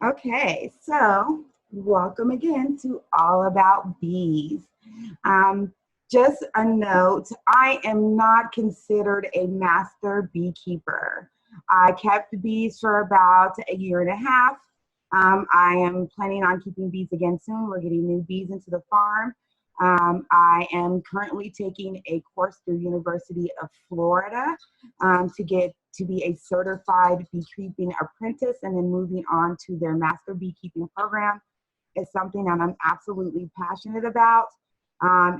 Okay, so welcome again to All About Bees. Just a note, I am not considered a master beekeeper. I kept bees for about a year and a half. I am planning on keeping bees again soon. We're getting new bees into the farm. I am currently taking a course through University of Florida to get to be a certified beekeeping apprentice, and then moving on to their master beekeeping program is something that I'm absolutely passionate about.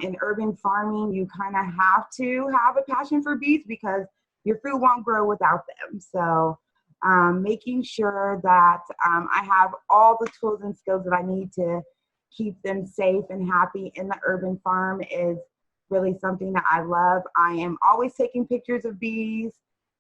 In urban farming, you kind of have to have a passion for bees because your food won't grow without them. So making sure that I have all the tools and skills that I need to keep them safe and happy in the urban farm is really something that I love. I am always taking pictures of bees.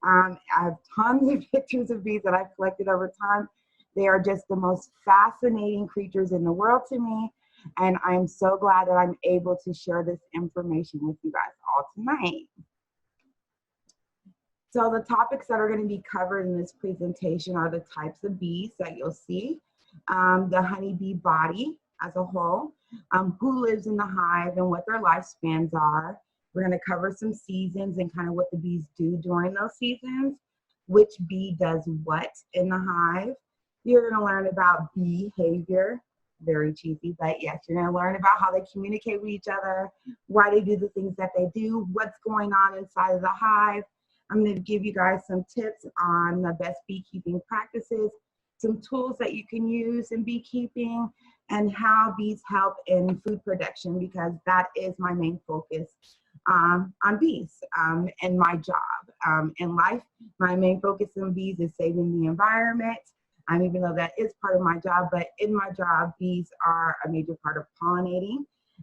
I have tons of pictures of bees that I've collected over time. They are just the most fascinating creatures in the world to me. And I'm so glad that I'm able to share this information with you guys all tonight. So the topics that are going to be covered in this presentation are the types of bees that you'll see, the honeybee body as a whole, who lives in the hive and what their lifespans are. We're going to cover some seasons and kind of what the bees do during those seasons, which bee does what in the hive. You're going to learn about behavior, very cheesy, but yes, you're going to learn about how they communicate with each other, why they do the things that they do, what's going on inside of the hive. I'm going to give you guys some tips on the best beekeeping practices, some tools that you can use in beekeeping, and how bees help in food production, because that is my main focus on bees and my job. In life, my main focus on bees is saving the environment, even though that is part of my job, but in my job, bees are a major part of pollinating.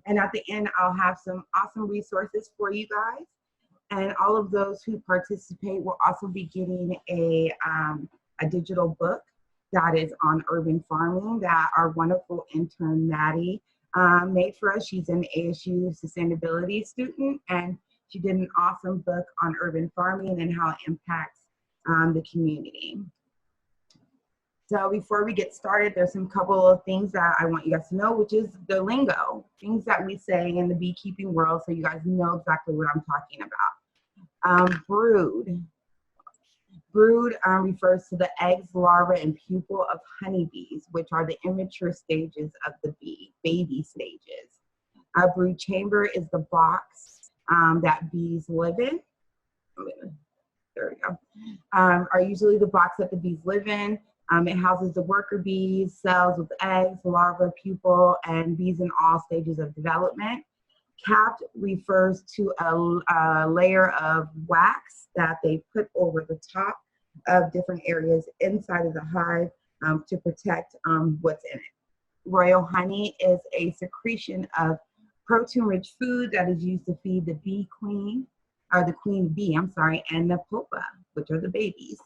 And at the end, I'll have some awesome resources for you guys. And all of those who participate will also be getting a digital book that is on urban farming that our wonderful intern Maddie made for us. She's an ASU sustainability student, and she did an awesome book on urban farming and how it impacts the community. So before we get started, there's some couple of things that I want you guys to know, which is the lingo, things that we say in the beekeeping world, so you guys know exactly what I'm talking about. Brood. Brood refers to the eggs, larvae, and pupil of honeybees, which are the immature stages of the bee, baby stages. A brood chamber is the box that bees live in. There we go. Are usually the box that the bees live in. It houses the worker bees, cells with eggs, larvae, pupil, and bees in all stages of development. Capped refers to a layer of wax that they put over the top of different areas inside of the hive to protect what's in it. Royal honey is a secretion of protein-rich food that is used to feed the bee queen, or the queen bee, and the pupa, which are the babies.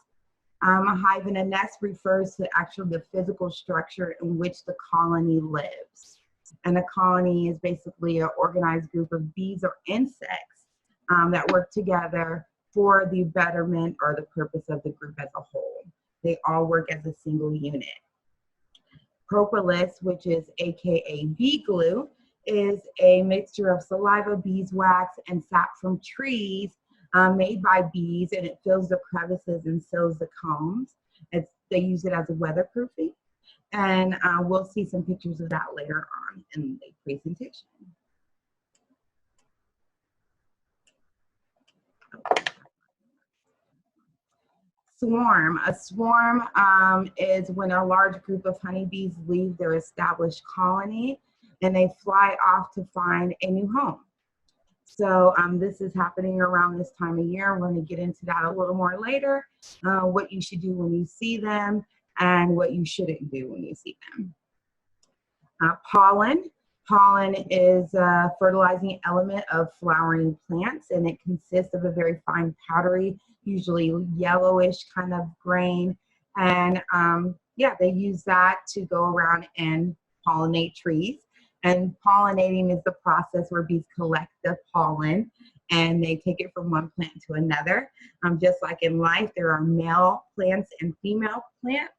A hive and a nest refers to actually the physical structure in which the colony lives. And a colony is basically an organized group of bees or insects that work together for the betterment or the purpose of the group as a whole. They all work as a single unit. Propolis, which is AKA bee glue, is a mixture of saliva, beeswax, and sap from trees made by bees, and it fills the crevices and seals the combs. They use it as a weatherproofing, and we'll see some pictures of that later on in the presentation. Swarm. A swarm is when a large group of honeybees leave their established colony and they fly off to find a new home. So this is happening around this time of year. We're going to get into that a little more later, what you should do when you see them and what you shouldn't do when you see them. Pollen. Pollen is a fertilizing element of flowering plants, and it consists of a very fine powdery, usually yellowish kind of grain. And yeah, they use that to go around and pollinate trees. And pollinating is the process where bees collect the pollen and they take it from one plant to another. Just like in life, there are male plants and female plants.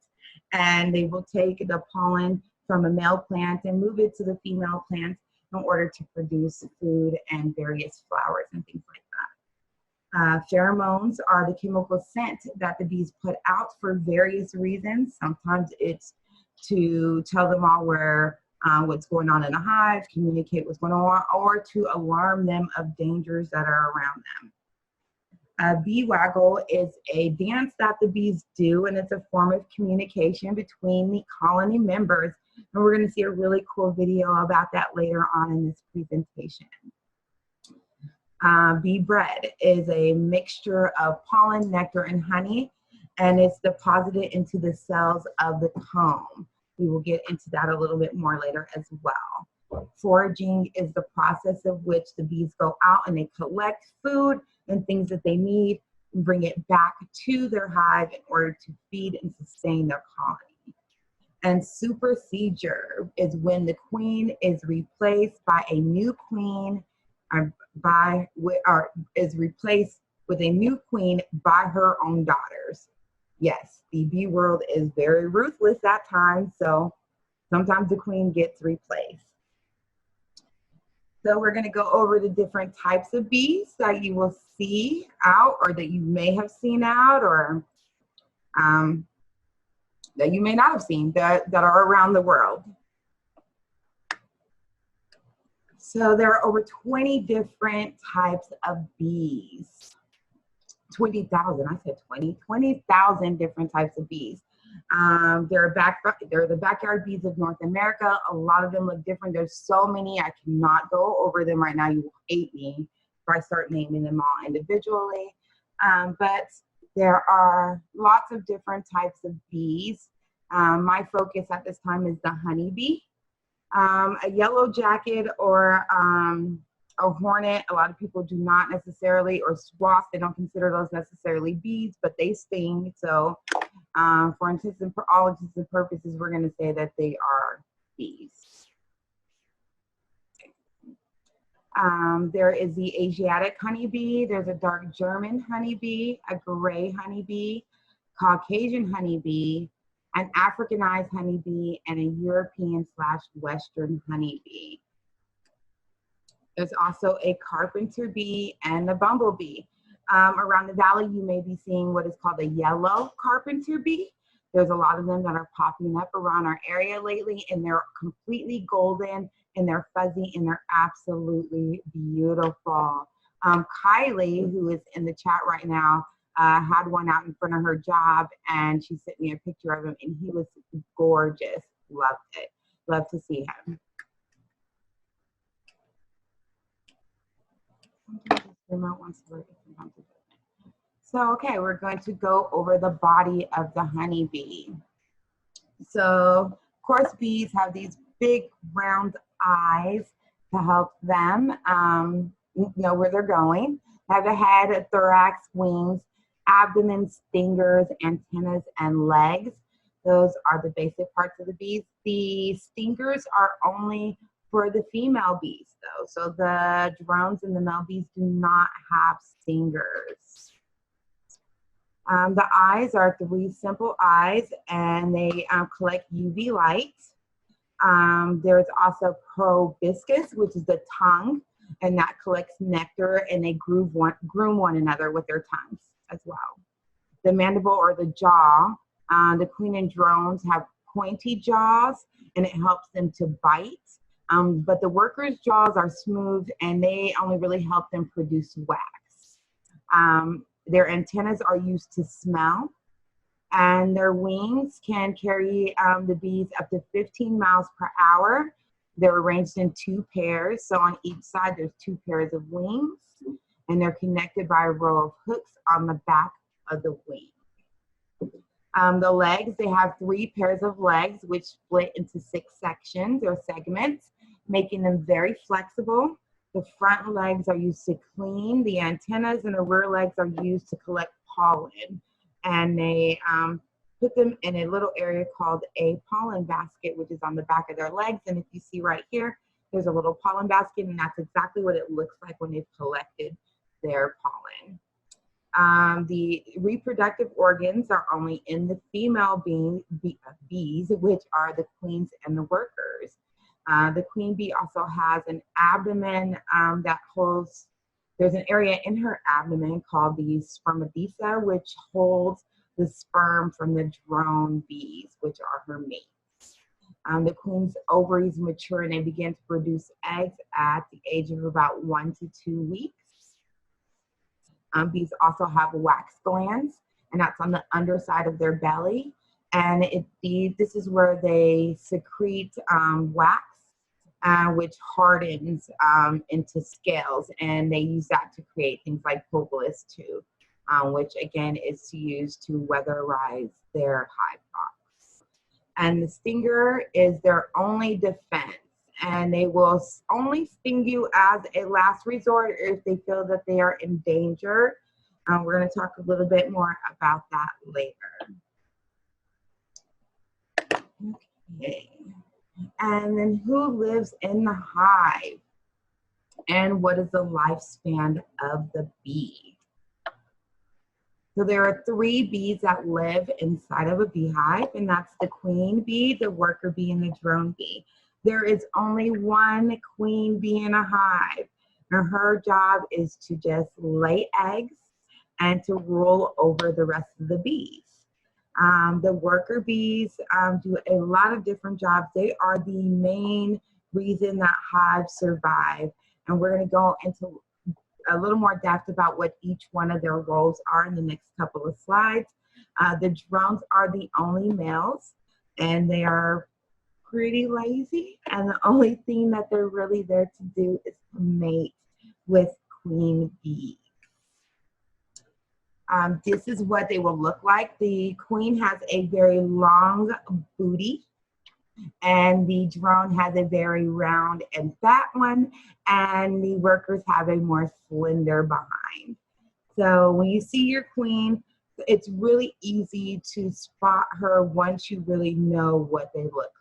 and they will take the pollen from a male plant and move it to the female plant in order to produce food and various flowers and things like that. Pheromones are the chemical scent that the bees put out for various reasons. Sometimes it's to tell them all what's going on in the hive, communicate what's going on, or to alarm them of dangers that are around them. Bee waggle is a dance that the bees do, and it's a form of communication between the colony members. And we're going to see a really cool video about that later on in this presentation. Bee bread is a mixture of pollen, nectar, and honey, and it's deposited into the cells of the comb. We will get into that a little bit more later as well. Foraging is the process of which the bees go out and they collect food and things that they need and bring it back to their hive in order to feed and sustain their colony. And supersedure is when the queen is replaced by a new queen, is replaced with a new queen by her own daughters. Yes, the bee world is very ruthless at times, so sometimes the queen gets replaced. So we're going to go over the different types of bees that you will see out, or that you may have seen out, or that you may not have seen that are around the world. So there are over 20 different types of bees. 20,000, I said 20,000 different types of bees. They're the backyard bees of North America. A lot of them look different. There's so many, I cannot go over them right now. You will hate me if I start naming them all individually. But there are lots of different types of bees. My focus at this time is the honeybee. A yellow jacket or a hornet, a lot of people do not necessarily, or wasp, they don't consider those necessarily bees, but they sting. So for all intents and purposes, we're going to say that they are bees. There is the Asiatic honeybee, there's a dark German honeybee, a gray honeybee, Caucasian honeybee, an Africanized honeybee, and a European/Western honeybee. There's also a carpenter bee and a bumblebee. Around the valley, you may be seeing what is called a yellow carpenter bee. There's a lot of them that are popping up around our area lately, and they're completely golden, and they're fuzzy, and they're absolutely beautiful. Kylie, who is in the chat right now, had one out in front of her job, and she sent me a picture of him, and he was gorgeous. Loved it. Love to see him. So, okay, we're going to go over the body of the honeybee. So, of course, bees have these big round eyes to help them know where they're going. They have a head, a thorax, wings, abdomen, stingers, antennas, and legs. Those are the basic parts of the bees. The stingers are only for the female bees, though. So the drones and the male bees do not have stingers. The eyes are 3 simple eyes, and they collect UV light. There's also proboscis, which is the tongue, and that collects nectar, and they groom one another with their tongues as well. The mandible, or the jaw, the queen and drones have pointy jaws, and it helps them to bite. But the workers' jaws are smooth, and they only really help them produce wax. Their antennas are used to smell, and their wings can carry the bees up to 15 miles per hour. They're arranged in 2 pairs, so on each side there's 2 pairs of wings, and they're connected by a row of hooks on the back of the wing. The legs, they have 3 pairs of legs, which split into 6 sections or segments, making them very flexible. The front legs are used to clean. The antennas and the rear legs are used to collect pollen. And they put them in a little area called a pollen basket, which is on the back of their legs. And if you see right here, there's a little pollen basket, and that's exactly what it looks like when they've collected their pollen. The reproductive organs are only in the female bees, which are the queens and the workers. The queen bee also has an abdomen that holds, there's an area in her abdomen called the spermatissa, which holds the sperm from the drone bees, which are her mates. The queen's ovaries mature and they begin to produce eggs at the age of about 1 to 2 weeks. Bees also have wax glands, and that's on the underside of their belly. And this is where they secrete wax, which hardens into scales, and they use that to create things like propolis too, which again is used to weatherize their hive box. And the stinger is their only defense, and they will only sting you as a last resort if they feel that they are in danger. We're going to talk a little bit more about that later. Okay. And then who lives in the hive? And what is the lifespan of the bee? So there are 3 bees that live inside of a beehive, and that's the queen bee, the worker bee, and the drone bee. There is only one queen bee in a hive, and her job is to just lay eggs and to rule over the rest of the bees. The worker bees do a lot of different jobs. They are the main reason that hives survive, and we're going to go into a little more depth about what each one of their roles are in the next couple of slides. The drones are the only males, and they are pretty lazy, and the only thing that they're really there to do is to mate with queen bees. This is what they will look like. The queen has a very long booty, and the drone has a very round and fat one, and the workers have a more slender behind. So when you see your queen, it's really easy to spot her once you really know what they look like.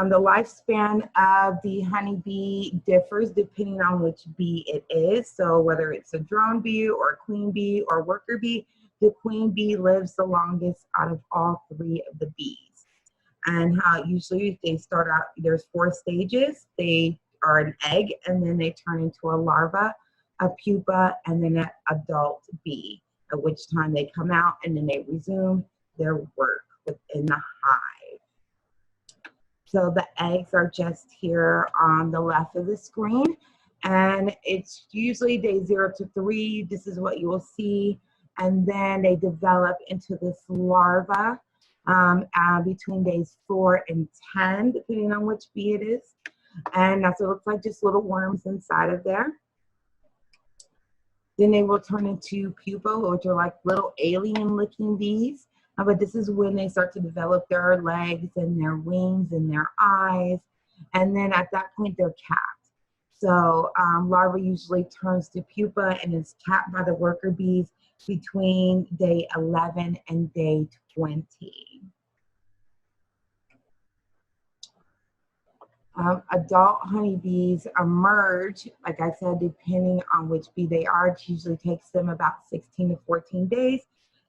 The lifespan of the honeybee differs depending on which bee it is. So whether it's a drone bee or a queen bee or worker bee, the queen bee lives the longest out of all 3 of the bees. And how usually they start out, there's 4 stages. They are an egg, and then they turn into a larva, a pupa, and then an adult bee, at which time they come out and then they resume their work within the hive. So the eggs are just here on the left of the screen, and it's usually day 0 to 3. This is what you will see. And then they develop into this larva between days 4 and 10, depending on which bee it is. And that's what it looks like, just little worms inside of there. Then they will turn into pupa, which are like little alien-looking bees. But this is when they start to develop their legs and their wings and their eyes. And then at that point, they're capped. So larva usually turns to pupa and is capped by the worker bees between day 11 and day 20. Adult honeybees emerge, like I said, depending on which bee they are. It usually takes them about 16 to 14 days.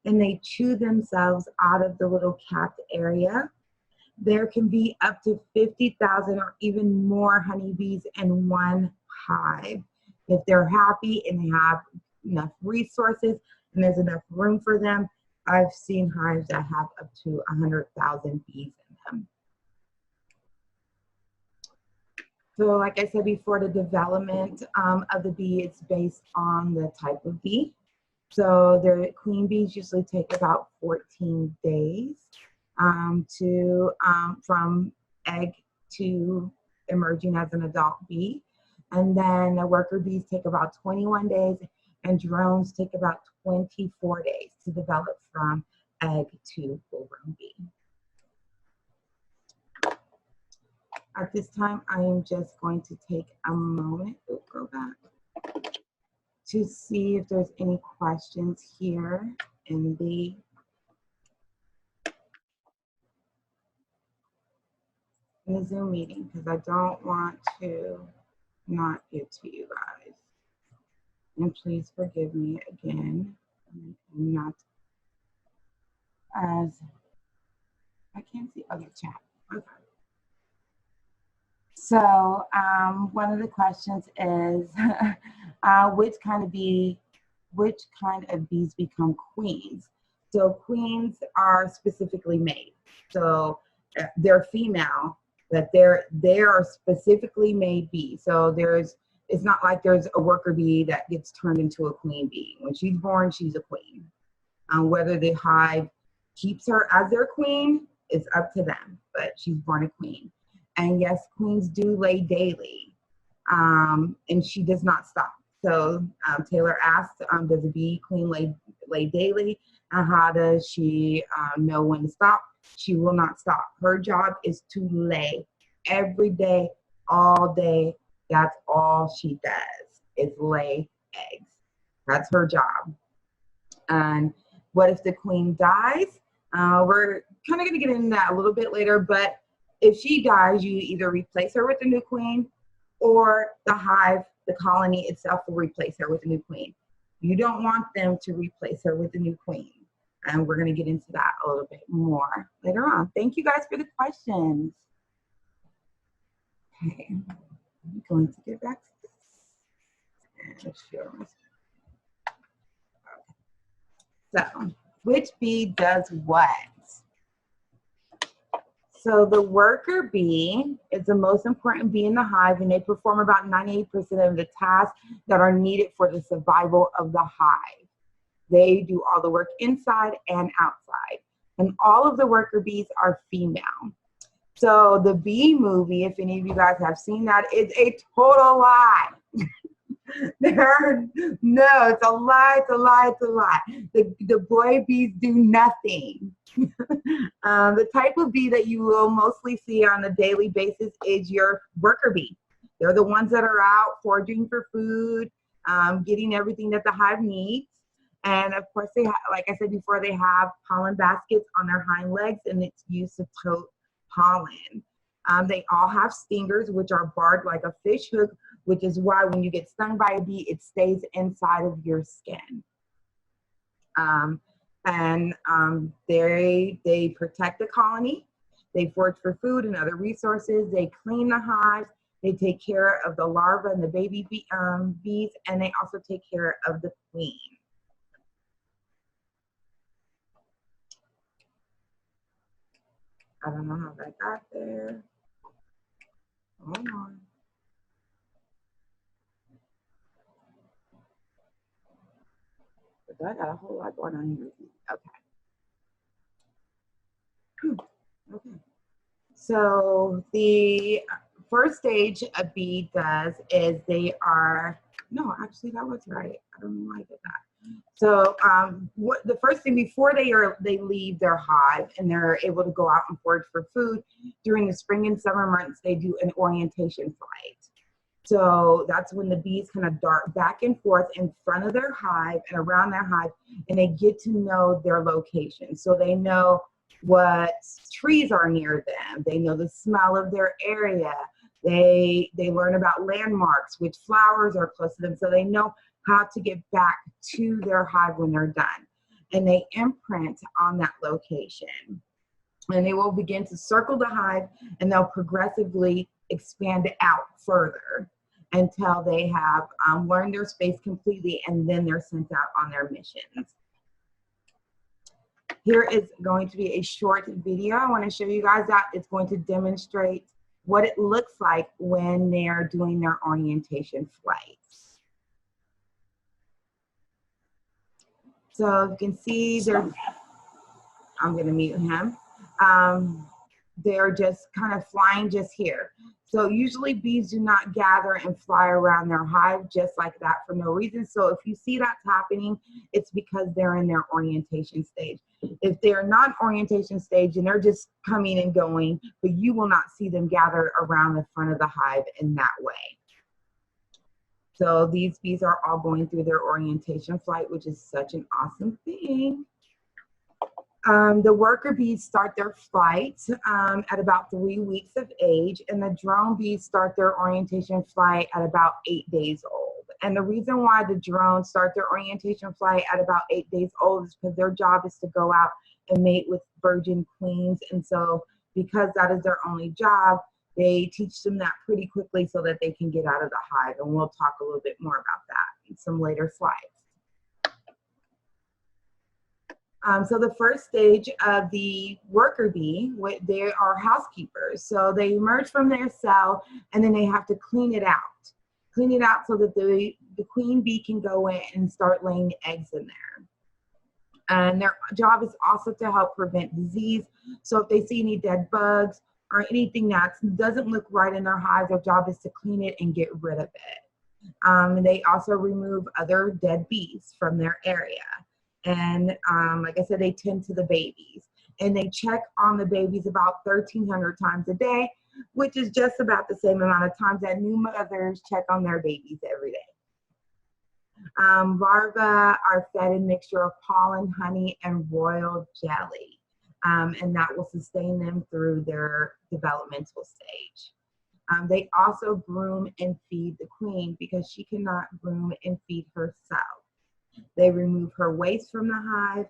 And they chew themselves out of the little capped area. There can be up to 50,000 or even more honeybees in one hive. If they're happy and they have enough resources and there's enough room for them, I've seen hives that have up to 100,000 bees in them. So like I said before, the development of the bee is based on the type of bee. So the queen bees usually take about 14 days from egg to emerging as an adult bee. And then the worker bees take about 21 days, and drones take about 24 days to develop from egg to full-grown bee. At this time, I am just going to take a moment, go back, to see if there's any questions here in the Zoom meeting, because I don't want to not get to you guys. And please forgive me again. I'm not as, I can't see other chat. Okay. So one of the questions is, which kind of bees become queens? So queens are specifically made. So they're female, but they are specifically made bees. So it's not like there's a worker bee that gets turned into a queen bee. When she's born, she's a queen. Whether the hive keeps her as their queen is up to them, but she's born a queen. And yes, queens do lay daily, and she does not stop. So Taylor asked, does a bee queen lay daily? And how does she know when to stop? She will not stop. Her job is to lay every day, all day. That's all she does, is lay eggs. That's her job. And what if the queen dies? We're kind of going to get into that a little bit later, but if she dies, you either replace her with a new queen, or the hive, the colony itself, will replace her with a new queen. You don't want them to replace her with a new queen. And we're going to get into that a little bit more later on. Thank you guys for the questions. Okay, I'm going to get back to this and share my screen. So, which bee does what? So the worker bee is the most important bee in the hive, and they perform about 98% of the tasks that are needed for the survival of the hive. They do all the work inside and outside, and all of the worker bees are female. So the Bee Movie, if any of you guys have seen that, is a total lie. No, it's a lie, it's a lie, it's a lie. The boy bees do nothing. The type of bee that you will mostly see on a daily basis is your worker bee. They're the ones that are out foraging for food, getting everything that the hive needs. And of course, they have, like I said before, they have pollen baskets on their hind legs, and it's used to tote pollen. They all have stingers, which are barbed like a fish hook, which is why when you get stung by a bee, it stays inside of your skin. They protect the colony. They forage for food and other resources. They clean the hives. They take care of the larvae and the baby bees, and they also take care of the queen. I don't know how that got there. Hold on. But I got a whole lot going on here. Okay. Okay. So the first stage a bee does is no, actually that was right. I don't know why I did that. So the first thing before they leave their hive and they're able to go out and forage for food, during the spring and summer months, they do an orientation flight. So that's when the bees kind of dart back and forth in front of their hive and around their hive, and they get to know their location. So they know what trees are near them. They know the smell of their area. They learn about landmarks, which flowers are close to them, so they know how to get back to their hive when they're done. And they imprint on that location. And they will begin to circle the hive, and they'll progressively expand it out further until they have learned their space completely, and then they're sent out on their missions. Here is going to be a short video. I want to show you guys that. It's going to demonstrate what it looks like when they're doing their orientation flights. So you can see I'm going to mute him. They're just kind of flying just here. So usually bees do not gather and fly around their hive just like that for no reason. So if you see that's happening, it's because they're in their orientation stage. If they're not orientation stage and they're just coming and going, but you will not see them gathered around the front of the hive in that way. So these bees are all going through their orientation flight, which is such an awesome thing. The worker bees start their flight at about 3 weeks of age, and the drone bees start their orientation flight at about 8 days old. And the reason why the drones start their orientation flight at about 8 days old is because their job is to go out and mate with virgin queens. And so because that is their only job, they teach them that pretty quickly so that they can get out of the hive. And we'll talk a little bit more about that in some later slides. So the first stage of the worker bee, they are housekeepers. So they emerge from their cell and then they have to clean it out. Clean it out so that the queen bee can go in and start laying eggs in there. And their job is also to help prevent disease. So if they see any dead bugs or anything that doesn't look right in their hive, their job is to clean it and get rid of it. And they also remove other dead bees from their area. And like I said, they tend to the babies. And they check on the babies about 1,300 times a day, which is just about the same amount of times that new mothers check on their babies every day. Larvae are fed a mixture of pollen, honey, and royal jelly. And that will sustain them through their developmental stage. They also groom and feed the queen because she cannot groom and feed herself. They remove her waste from the hive,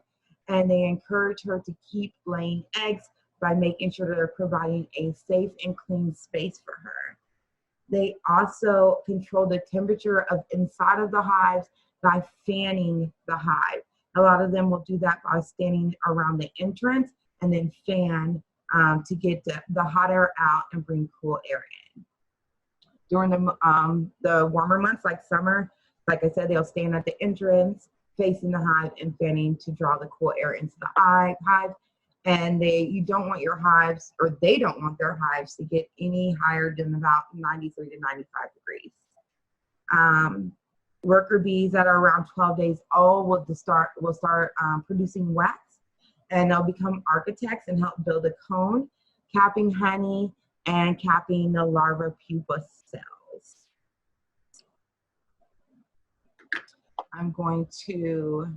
and they encourage her to keep laying eggs by making sure they're providing a safe and clean space for her. They also control the temperature of inside of the hives by fanning the hive. A lot of them will do that by standing around the entrance and then fan to get the hot air out and bring cool air in. During the warmer months like summer, like I said, they'll stand at the entrance facing the hive and fanning to draw the cool air into the hive. And you don't want your hives, or they don't want their hives to get any higher than about 93 to 95 degrees. Worker bees that are around 12 days old will start producing wax, and they'll become architects and help build a cone, capping honey and capping the larva pupa cells. I'm going to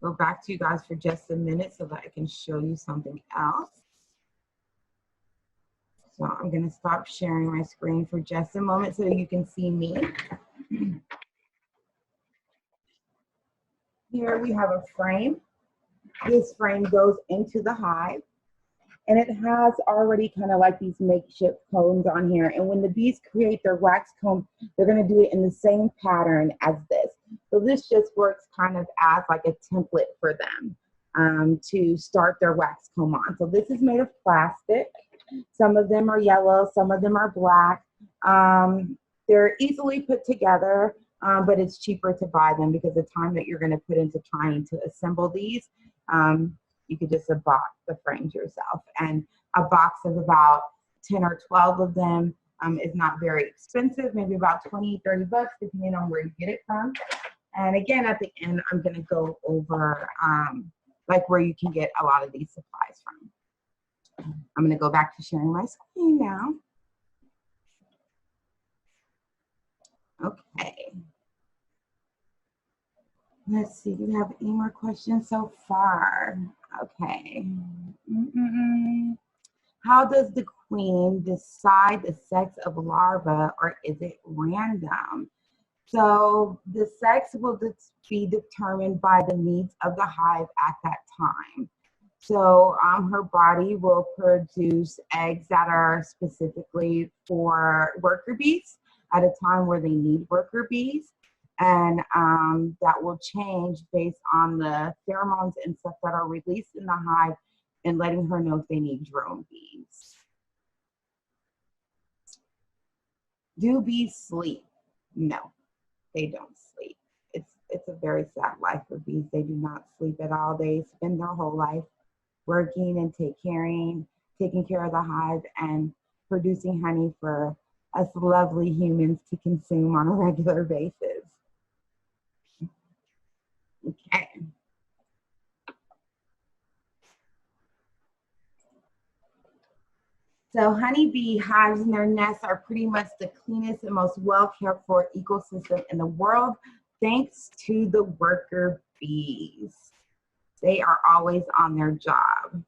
go back to you guys for just a minute so that I can show you something else. So I'm going to stop sharing my screen for just a moment so that you can see me. Here we have a frame. This frame goes into the hive, and it has already kind of like these makeshift combs on here. And when the bees create their wax comb, they're going to do it in the same pattern as this. So this just works kind of as like a template for them to start their wax comb on. So this is made of plastic. Some of them are yellow, some of them are black. They're easily put together, but it's cheaper to buy them because the time that you're going to put into trying to assemble these, you could just buy the frames yourself. And a box of about 10 or 12 of them is not very expensive, maybe about 20, 30 bucks, depending on where you get it from. And again, at the end, I'm going to go over like where you can get a lot of these supplies from. I'm going to go back to sharing my screen now. Okay. Let's see, do we have any more questions so far? Okay. How does the queen decide the sex of larvae, or is it random? So the sex will be determined by the needs of the hive at that time. So her body will produce eggs that are specifically for worker bees at a time where they need worker bees. And that will change based on the pheromones and stuff that are released in the hive and letting her know if they need drone bees. Do bees sleep? No, they don't sleep. It's a very sad life for bees. They do not sleep at all. They spend their whole life working and taking care of the hive and producing honey for us lovely humans to consume on a regular basis. Okay. So honeybee hives and their nests are pretty much the cleanest and most well cared for ecosystem in the world, thanks to the worker bees. They are always on their job.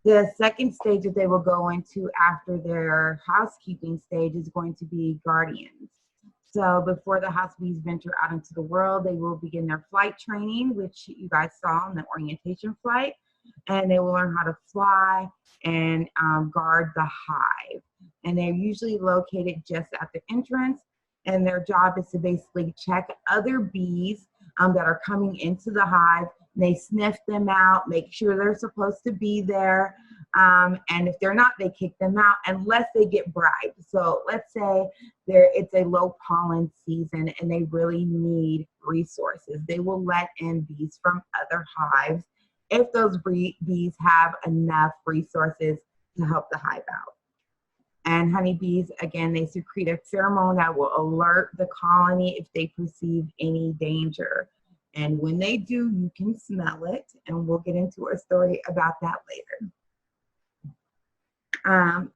The second stage that they will go into after their housekeeping stage is going to be guardians. So before the house bees venture out into the world, they will begin their flight training, which you guys saw in the orientation flight, and they will learn how to fly and guard the hive. And they're usually located just at the entrance, and their job is to basically check other bees that are coming into the hive. And they sniff them out, make sure they're supposed to be there, and if they're not, they kick them out unless they get bribed. So let's say it's a low pollen season and they really need resources. They will let in bees from other hives if those bees have enough resources to help the hive out. And honeybees, again, they secrete a pheromone that will alert the colony if they perceive any danger. And when they do, you can smell it, and we'll get into a story about that later.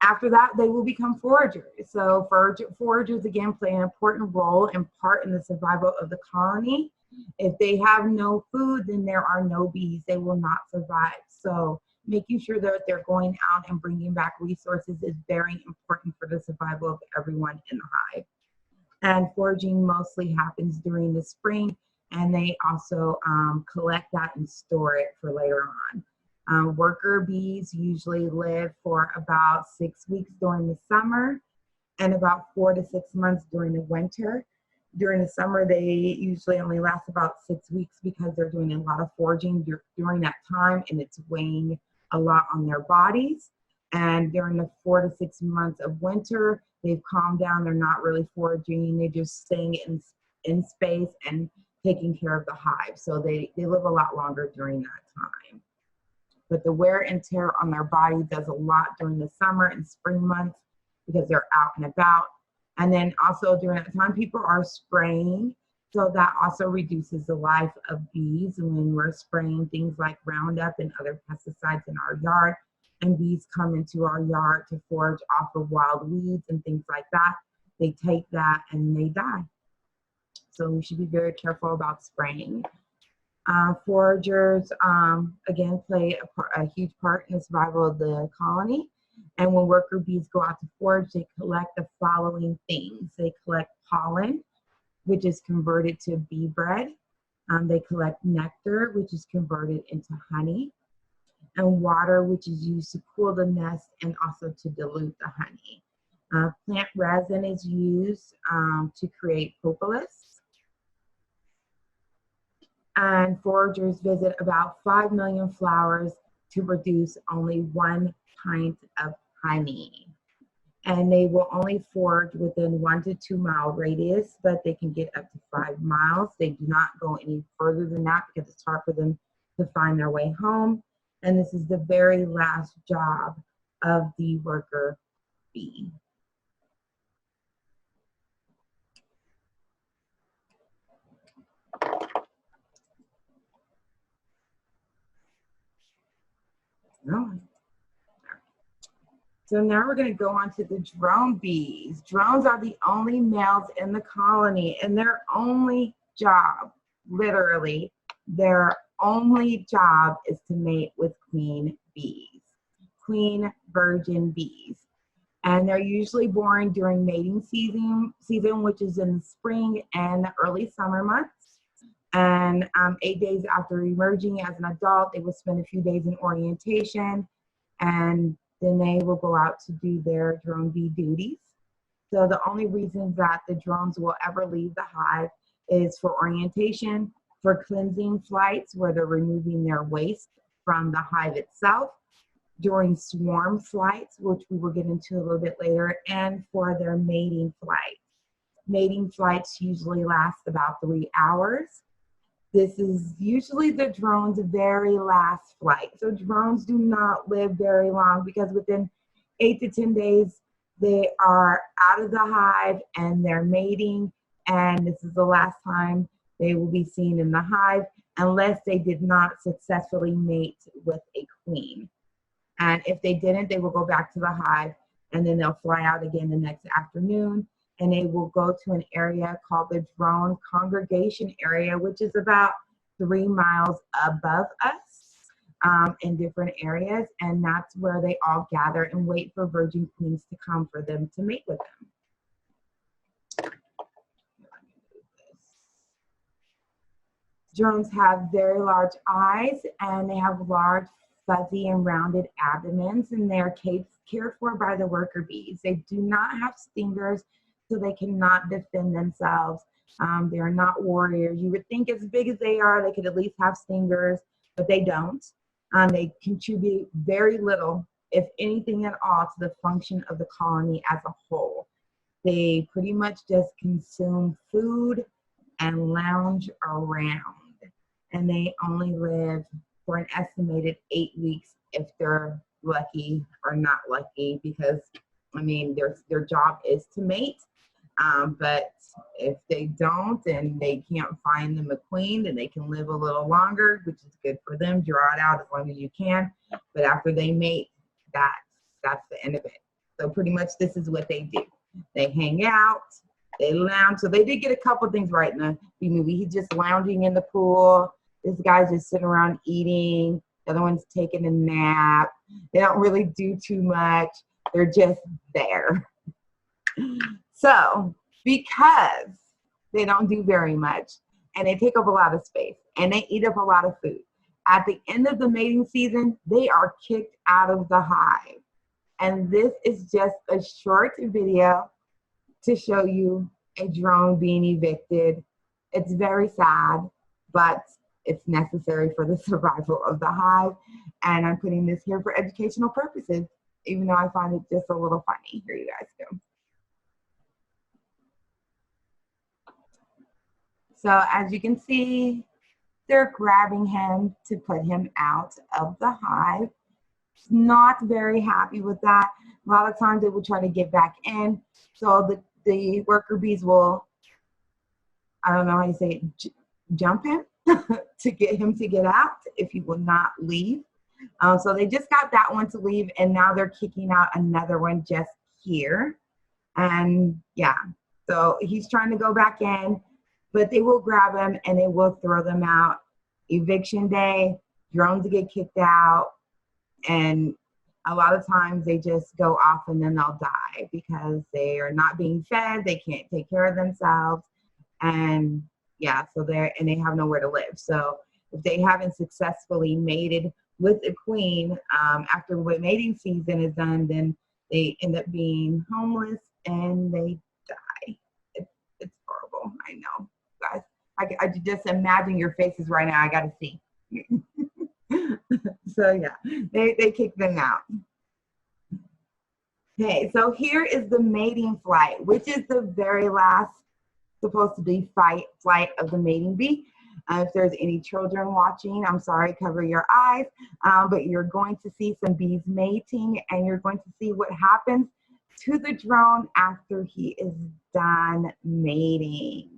After that, they will become foragers. So foragers, again, play an important role and part in the survival of the colony. If they have no food, then there are no bees. They will not survive. So making sure that they're going out and bringing back resources is very important for the survival of everyone in the hive. And foraging mostly happens during the spring, and they also collect that and store it for later on. Worker bees usually live for about 6 weeks during the summer and about 4 to 6 months during the winter. During the summer, they usually only last about 6 weeks because they're doing a lot of foraging during that time, and it's weighing a lot on their bodies. And during the 4 to 6 months of winter, they've calmed down. They're not really foraging. They're just staying in space and taking care of the hive. So they live a lot longer during that time. But the wear and tear on their body does a lot during the summer and spring months because they're out and about. And then also during that time, people are spraying. So that also reduces the life of bees when we're spraying things like Roundup and other pesticides in our yard. And bees come into our yard to forage off of wild weeds and things like that. They take that and they die. So we should be very careful about spraying. Foragers, again, play a huge part in the survival of the colony. And when worker bees go out to forage, they collect the following things. They collect pollen, which is converted to bee bread. They collect nectar, which is converted into honey, and water, which is used to cool the nest and also to dilute the honey. Plant resin is used to create propolis. And foragers visit about 5 million flowers to produce only 1 pint of honey. And they will only forage within 1 to 2 mile radius, but they can get up to 5 miles. They do not go any further than that because it's hard for them to find their way home. And this is the very last job of the worker bee. So now we're going to go on to the drone bees. Drones are the only males in the colony, and their only job, literally, their only job is to mate with queen bees, queen virgin bees. And they're usually born during mating season, which is in the spring and early summer months. And 8 days after emerging as an adult, they will spend a few days in orientation, and then they will go out to do their drone bee duties. So the only reason that the drones will ever leave the hive is for orientation, for cleansing flights where they're removing their waste from the hive itself, during swarm flights, which we will get into a little bit later, and for their mating flights. Mating flights usually last about 3 hours. This is usually the drone's very last flight. So drones do not live very long because within 8 to 10 days, they are out of the hive and they're mating. And this is the last time they will be seen in the hive unless they did not successfully mate with a queen. And if they didn't, they will go back to the hive and then they'll fly out again the next afternoon. And they will go to an area called the drone congregation area, which is about 3 miles above us in different areas. And that's where they all gather and wait for virgin queens to come for them to mate with them. Drones have very large eyes, and they have large, fuzzy, and rounded abdomens, and they are cared for by the worker bees. They do not have stingers, so they cannot defend themselves. They are not warriors. You would think as big as they are, they could at least have stingers, but they don't. They contribute very little, if anything at all, to the function of the colony as a whole. They pretty much just consume food and lounge around. And they only live for an estimated 8 weeks if they're lucky or not lucky, because I mean their job is to mate. But if they don't and they can't find them a queen, then they can live a little longer, which is good for them. Draw it out as long as you can. But after they mate, that's the end of it. So pretty much this is what they do. They hang out, they lounge. So they did get a couple things right in the movie. He's just lounging in the pool. This guy's just sitting around eating. The other one's taking a nap. They don't really do too much. They're just there. So because they don't do very much and they take up a lot of space and they eat up a lot of food, at the end of the mating season, they are kicked out of the hive. And this is just a short video to show you a drone being evicted. It's very sad, but it's necessary for the survival of the hive. And I'm putting this here for educational purposes, even though I find it just a little funny. Here you guys go. So as you can see, they're grabbing him to put him out of the hive. Not very happy with that. A lot of times they will try to get back in. So the worker bees will, I don't know how you say it, jump him to get him to get out if he will not leave. So they just got that one to leave, and now they're kicking out another one just here. And yeah, so he's trying to go back in, but they will grab him and they will throw them out. Eviction day, drones get kicked out, and a lot of times they just go off and then they'll die because they are not being fed, they can't take care of themselves, and yeah, so they have nowhere to live. So if they haven't successfully mated with a queen after what mating season is done, then they end up being homeless and they die. It's horrible, I know, guys. I just imagine your faces right now. I gotta see. So yeah, they kick them out. Okay, so here is the mating flight, which is the very last supposed to be flight of the mating bee. If there's any children watching, I'm sorry, cover your eyes, but you're going to see some bees mating, and you're going to see what happens to the drone after he is done mating.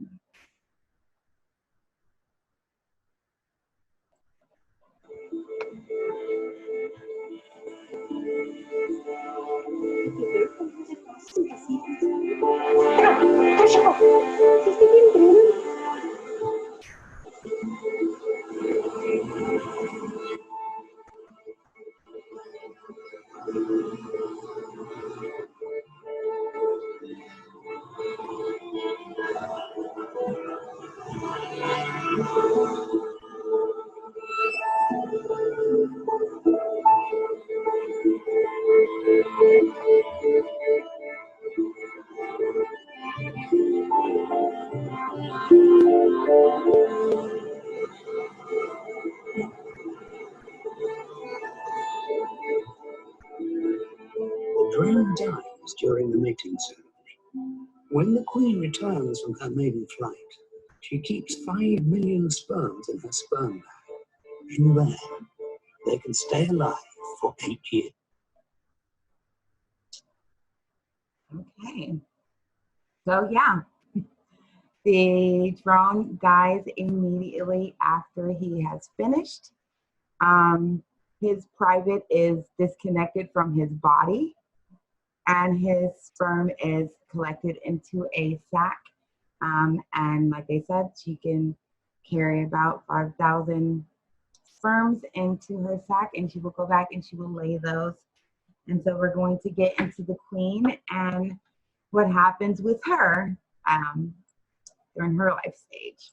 The drone dies during the mating ceremony. When the queen returns from her maiden flight, she keeps 5 million sperms in her sperm bag. In there, they can stay alive for 8 years. Okay. So yeah, the drone dies immediately after he has finished. His private is disconnected from his body, and his sperm is collected into a sac. And like I said, she can carry about 5,000 sperms into her sac, and she will go back and she will lay those. And so we're going to get into the queen and what happens with her during her life stage.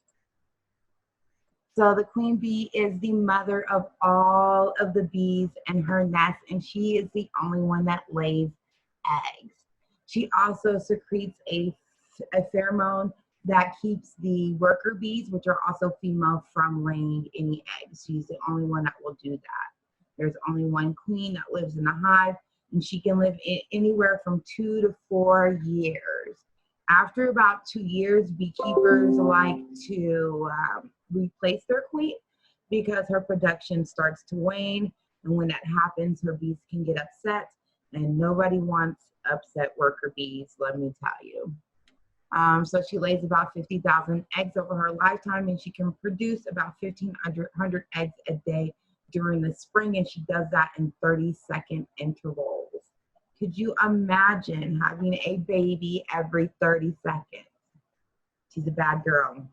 So the queen bee is the mother of all of the bees in her nest, and she is the only one that lays eggs. She also secretes a pheromone that keeps the worker bees, which are also female, from laying any eggs. She's the only one that will do that. There's only one queen that lives in the hive, and she can live anywhere from 2 to 4 years. After about 2 years, beekeepers like to replace their queen because her production starts to wane. And when that happens, her bees can get upset, and nobody wants upset worker bees, let me tell you. So she lays about 50,000 eggs over her lifetime, and she can produce about 1,500 eggs a day during the spring, and she does that in 30-second intervals. Could you imagine having a baby every 30 seconds? She's a bad girl.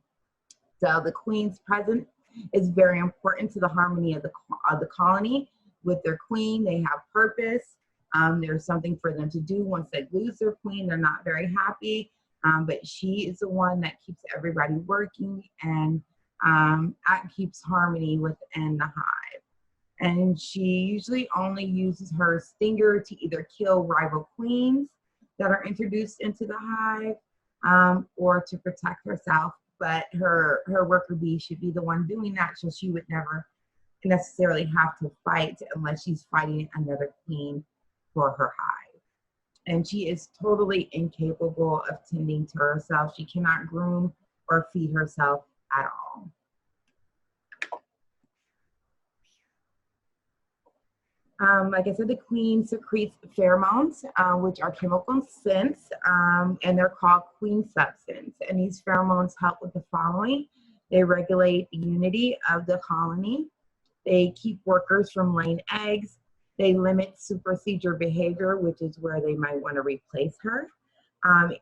So the queen's presence is very important to the harmony of the colony. With their queen, they have purpose. There's something for them to do. Once they lose their queen, they're not very happy. But she is the one that keeps everybody working and keeps harmony within the hive. And she usually only uses her stinger to either kill rival queens that are introduced into the hive or to protect herself. But her worker bee should be the one doing that, so she would never necessarily have to fight unless she's fighting another queen for her hive. And she is totally incapable of tending to herself. She cannot groom or feed herself at all. Like I said, the queen secretes pheromones, which are chemical scents, and they're called queen substance. And these pheromones help with the following. They regulate the unity of the colony. They keep workers from laying eggs. They limit supersedure behavior, which is where they might want to replace her.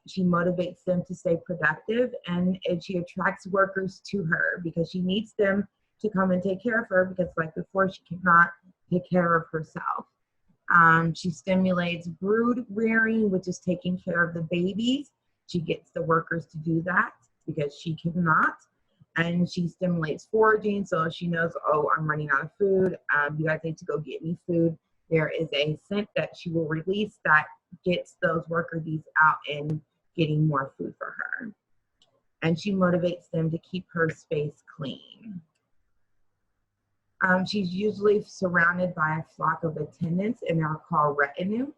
She motivates them to stay productive, and she attracts workers to her because she needs them to come and take care of her, because like before, she cannot take care of herself. She stimulates brood rearing, which is taking care of the babies. She gets the workers to do that because she cannot. And she stimulates foraging, so she knows, oh, I'm running out of food. You guys need to go get me food. There is a scent that she will release that gets those worker bees out and getting more food for her. And she motivates them to keep her space clean. She's usually surrounded by a flock of attendants, and they're called retinue.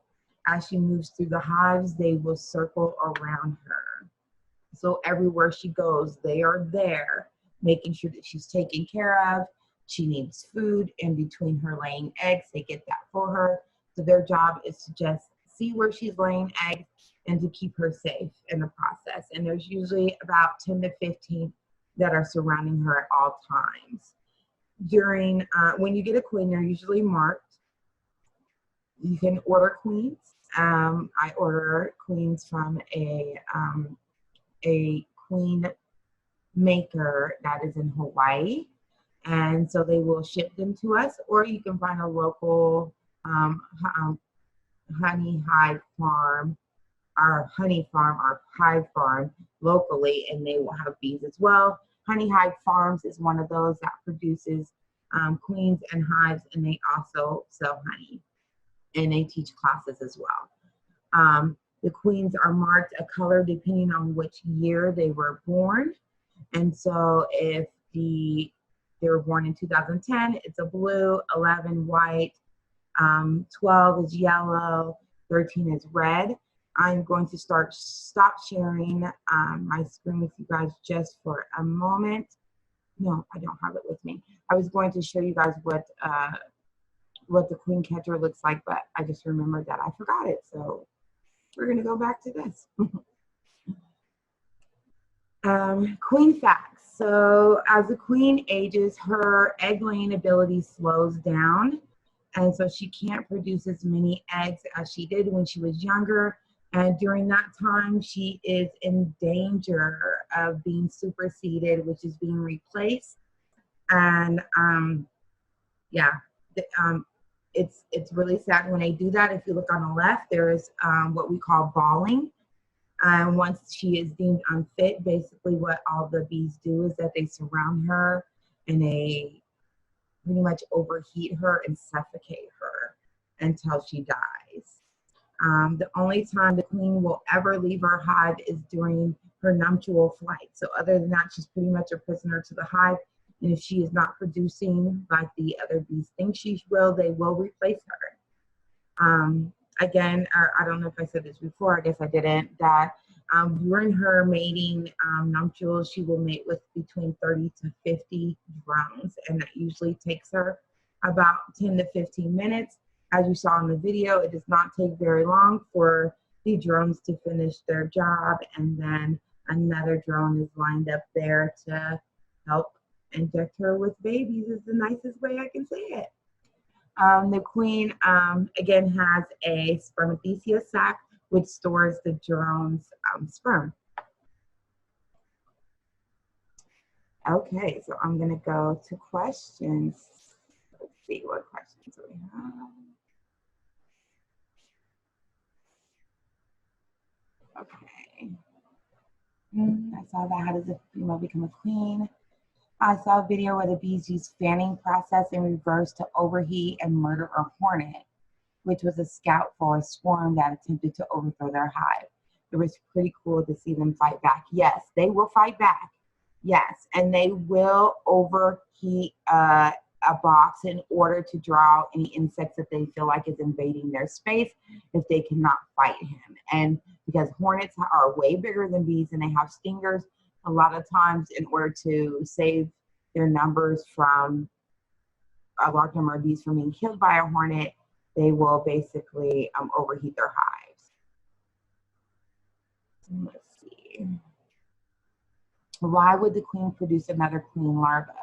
As she moves through the hives, they will circle around her. So everywhere she goes, they are there, making sure that she's taken care of. She needs food in between her laying eggs. They get that for her. So their job is to just see where she's laying eggs and to keep her safe in the process. And there's usually about 10 to 15 that are surrounding her at all times. During, when you get a queen, they're usually marked. You can order queens. I order queens from a queen maker that is in Hawaii, and so they will ship them to us, or you can find a local honey hive farm, our honey farm, our hive farm locally, and they will have bees as well. Honey Hive Farms is one of those that produces queens and hives, and they also sell honey, and they teach classes as well. The queens are marked a color depending on which year they were born. And so if they were born in 2010, it's a blue, 11 white, 12 is yellow, 13 is red. I'm going to stop sharing my screen with you guys just for a moment. No, I don't have it with me. I was going to show you guys what the queen catcher looks like, but I just remembered that I forgot it. So we're going to go back to this. Queen facts. So as the queen ages, her egg laying ability slows down. And so she can't produce as many eggs as she did when she was younger. And during that time, she is in danger of being superseded, which is being replaced. And it's really sad when they do that. If you look on the left, there is what we call balling. Once she is deemed unfit, basically what all the bees do is that they surround her and they pretty much overheat her and suffocate her until she dies. The only time the queen will ever leave her hive is during her nuptial flight. So other than that, she's pretty much a prisoner to the hive. And if she is not producing like the other bees think she will, they will replace her. Again, I don't know if I said this before, I guess I didn't, that during her mating nuptials, she will mate with between 30 to 50 drones, and that usually takes her about 10 to 15 minutes. As you saw in the video, it does not take very long for the drones to finish their job, and then another drone is lined up there to help inject her with babies, is the nicest way I can say it. The queen, again, has a spermathesia sac, which stores the drone's sperm. Okay, so I'm going to go to questions. Let's see what questions we have. Okay. I saw that. How does a female become a queen? I saw a video where the bees use fanning process in reverse to overheat and murder a hornet, which was a scout for a swarm that attempted to overthrow their hive. It was pretty cool to see them fight back. Yes, they will fight back. Yes, and they will overheat a box in order to draw any insects that they feel like is invading their space if they cannot fight him. And because hornets are way bigger than bees and they have stingers, a lot of times in order to save their numbers from a large number of bees from being killed by a hornet, they will basically overheat their hives. Let's see. Why would the queen produce another queen larva?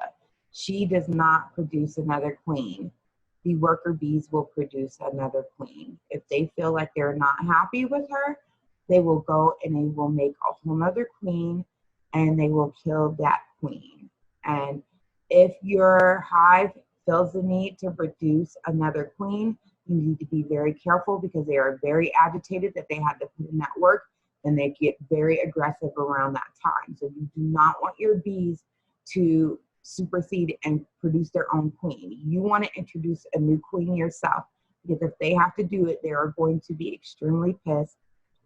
She does not produce another queen. The worker bees will produce another queen. If they feel like they're not happy with her, they will go and they will make a whole nother queen and they will kill that queen. And if your hive feels the need to produce another queen, you need to be very careful because they are very agitated that they had to put in that work, and they get very aggressive around that time. So you do not want your bees to supersede and produce their own queen. You want to introduce a new queen yourself, because if they have to do it, they are going to be extremely pissed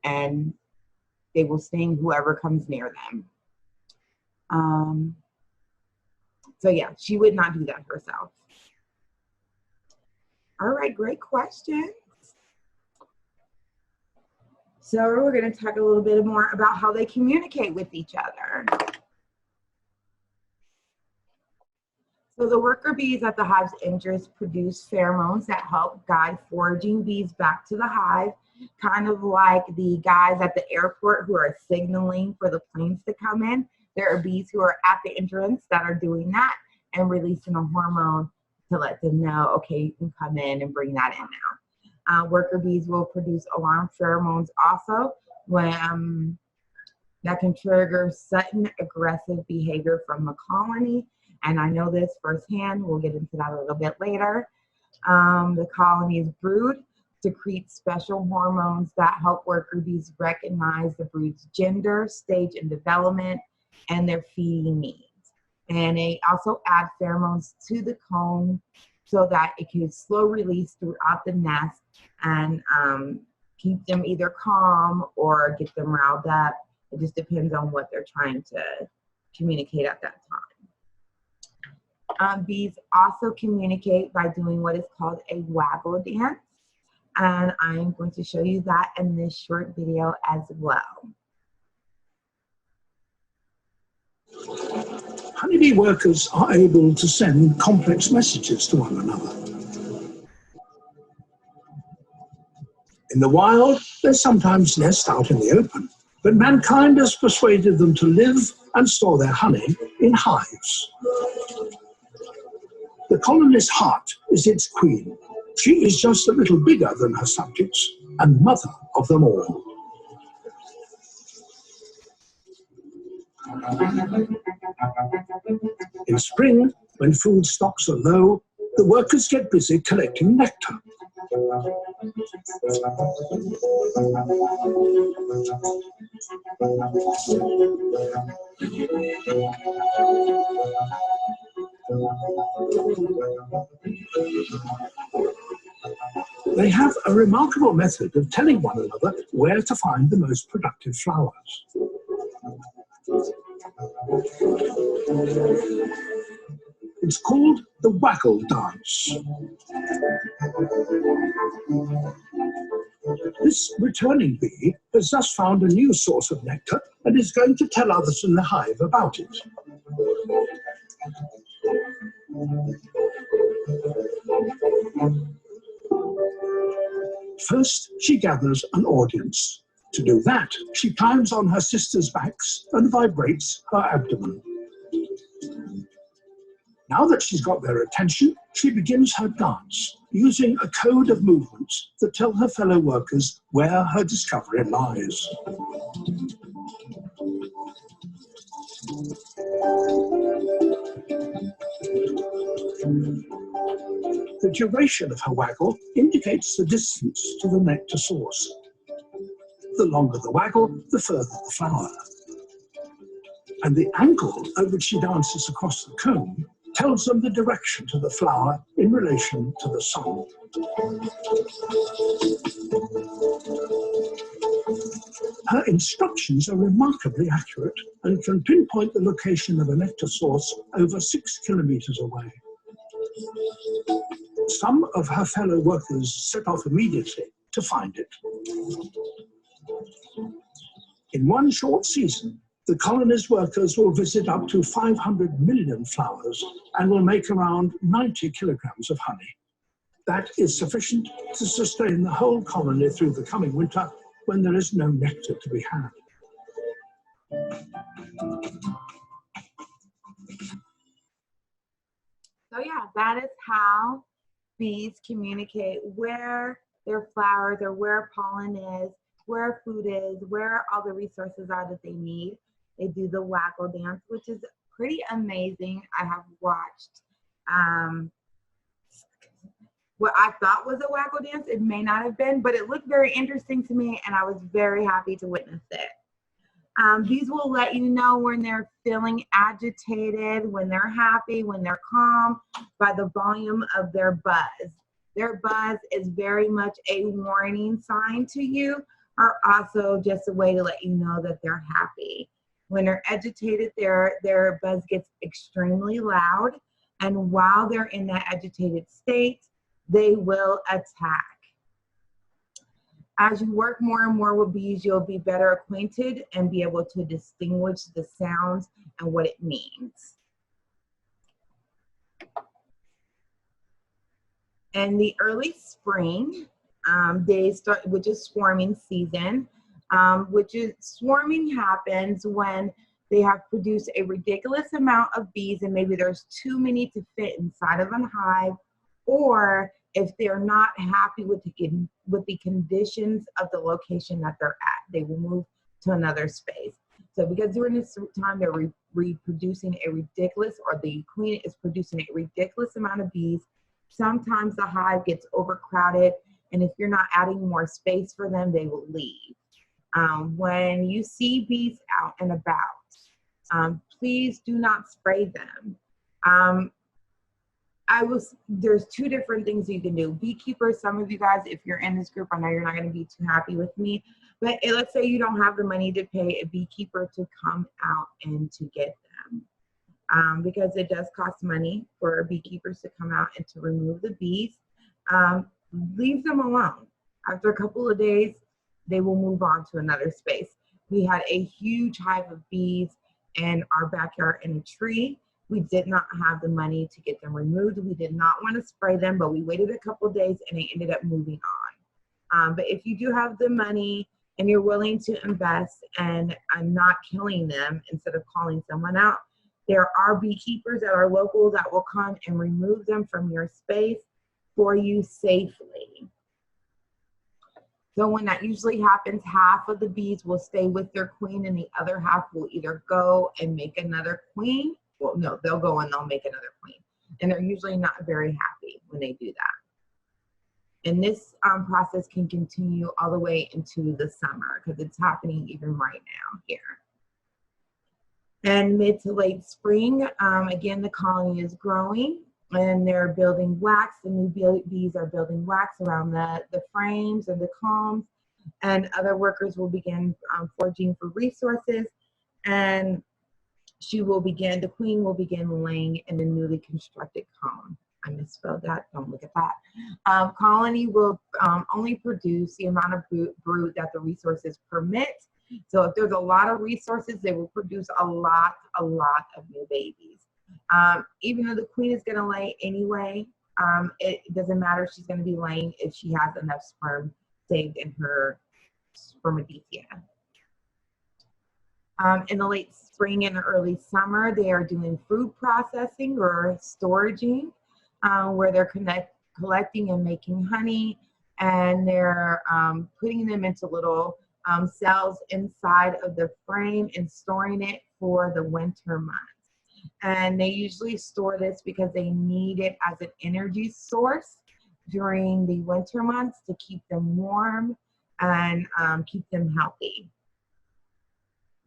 and they will sting whoever comes near them. So yeah, she would not do that herself. All right, great question. So we're going to talk a little bit more about how they communicate with each other. So the worker bees at the hive's entrance produce pheromones that help guide foraging bees back to the hive, kind of like the guys at the airport who are signaling for the planes to come in. There are bees who are at the entrance that are doing that and releasing a hormone to let them know, okay, you can come in and bring that in now. Worker bees will produce alarm pheromones also when that can trigger sudden aggressive behavior from the colony. And I know this firsthand. We'll get into that a little bit later. The colony's brood secrete special hormones that help worker bees recognize the brood's gender, stage in development, and their feeding needs. And they also add pheromones to the comb so that it can slow release throughout the nest and keep them either calm or get them riled up. It just depends on what they're trying to communicate at that time. Bees also communicate by doing what is called a waggle dance. And I'm going to show you that in this short video as well. Honeybee workers are able to send complex messages to one another. In the wild, they sometimes nest out in the open, but mankind has persuaded them to live and store their honey in hives. The colony's heart is its queen. She is just a little bigger than her subjects and mother of them all. In spring, when food stocks are low, the workers get busy collecting nectar. They have a remarkable method of telling one another where to find the most productive flowers. It's called the Waggle dance. This returning bee has thus found a new source of nectar and is going to tell others in the hive about it. First, she gathers an audience. To do that, she climbs on her sisters' backs and vibrates her abdomen. Now that she's got their attention, she begins her dance, using a code of movements that tell her fellow workers where her discovery lies. The duration of her waggle indicates the distance to the nectar source. The longer the waggle, the further the flower. And the angle at which she dances across the comb tells them the direction to the flower in relation to the sun. Her instructions are remarkably accurate and can pinpoint the location of a nectar source over 6 kilometers away. Some of her fellow workers set off immediately to find it. In one short season, the colony's workers will visit up to 500 million flowers and will make around 90 kilograms of honey. That is sufficient to sustain the whole colony through the coming winter when there is no nectar to be had. So yeah, that is how bees communicate where their flowers or where pollen is, where food is, where all the resources are that they need. They do the waggle dance, which is pretty amazing. I have watched what I thought was a waggle dance. It may not have been, but it looked very interesting to me, and I was very happy to witness it. Bees will let you know when they're feeling agitated, when they're happy, when they're calm, by the volume of their buzz. Their buzz is very much a warning sign to you, or also just a way to let you know that they're happy. When they're agitated, their buzz gets extremely loud, and while they're in that agitated state, they will attack. As you work more and more with bees, you'll be better acquainted and be able to distinguish the sounds and what it means. In the early spring, they start, which is swarming season, swarming happens when they have produced a ridiculous amount of bees and maybe there's too many to fit inside of a hive, or if they're not happy with the conditions of the location that they're at, they will move to another space. So because during this time they're reproducing a ridiculous, or the queen is producing a ridiculous amount of bees, sometimes the hive gets overcrowded, and if you're not adding more space for them, they will leave. When you see bees out and about, please do not spray them. There's two different things you can do. Beekeepers, some of you guys, if you're in this group, I know you're not going to be too happy with me, but let's say you don't have the money to pay a beekeeper to come out and to get them. Because it does cost money for beekeepers to come out and to remove the bees. Leave them alone. After a couple of days, they will move on to another space. We had a huge hive of bees in our backyard in a tree. We did not have the money to get them removed. We did not want to spray them, but we waited a couple of days and they ended up moving on. But if you do have the money and you're willing to invest and not killing them instead of calling someone out, there are beekeepers that are local that will come and remove them from your space for you safely. So when that usually happens, half of the bees will stay with their queen and the other half will either go and make another queen. Well, no, they'll go and they'll make another queen. And they're usually not very happy when they do that. And this process can continue all the way into the summer because it's happening even right now here. And mid to late spring, again, the colony is growing and they're building wax. The new bees are building wax around the frames and the combs, and other workers will begin foraging for resources, and the queen will begin laying in the newly constructed comb. I misspelled that, don't look at that. Colony will only produce the amount of brood that the resources permit. So if there's a lot of resources, they will produce a lot of new babies. Even though the queen is gonna lay anyway, it doesn't matter if she's gonna be laying if she has enough sperm saved in her spermatheca. In the late spring and early summer, they are doing food processing or storaging, where they're collecting and making honey, and they're putting them into little cells inside of the frame and storing it for the winter months. And they usually store this because they need it as an energy source during the winter months to keep them warm and keep them healthy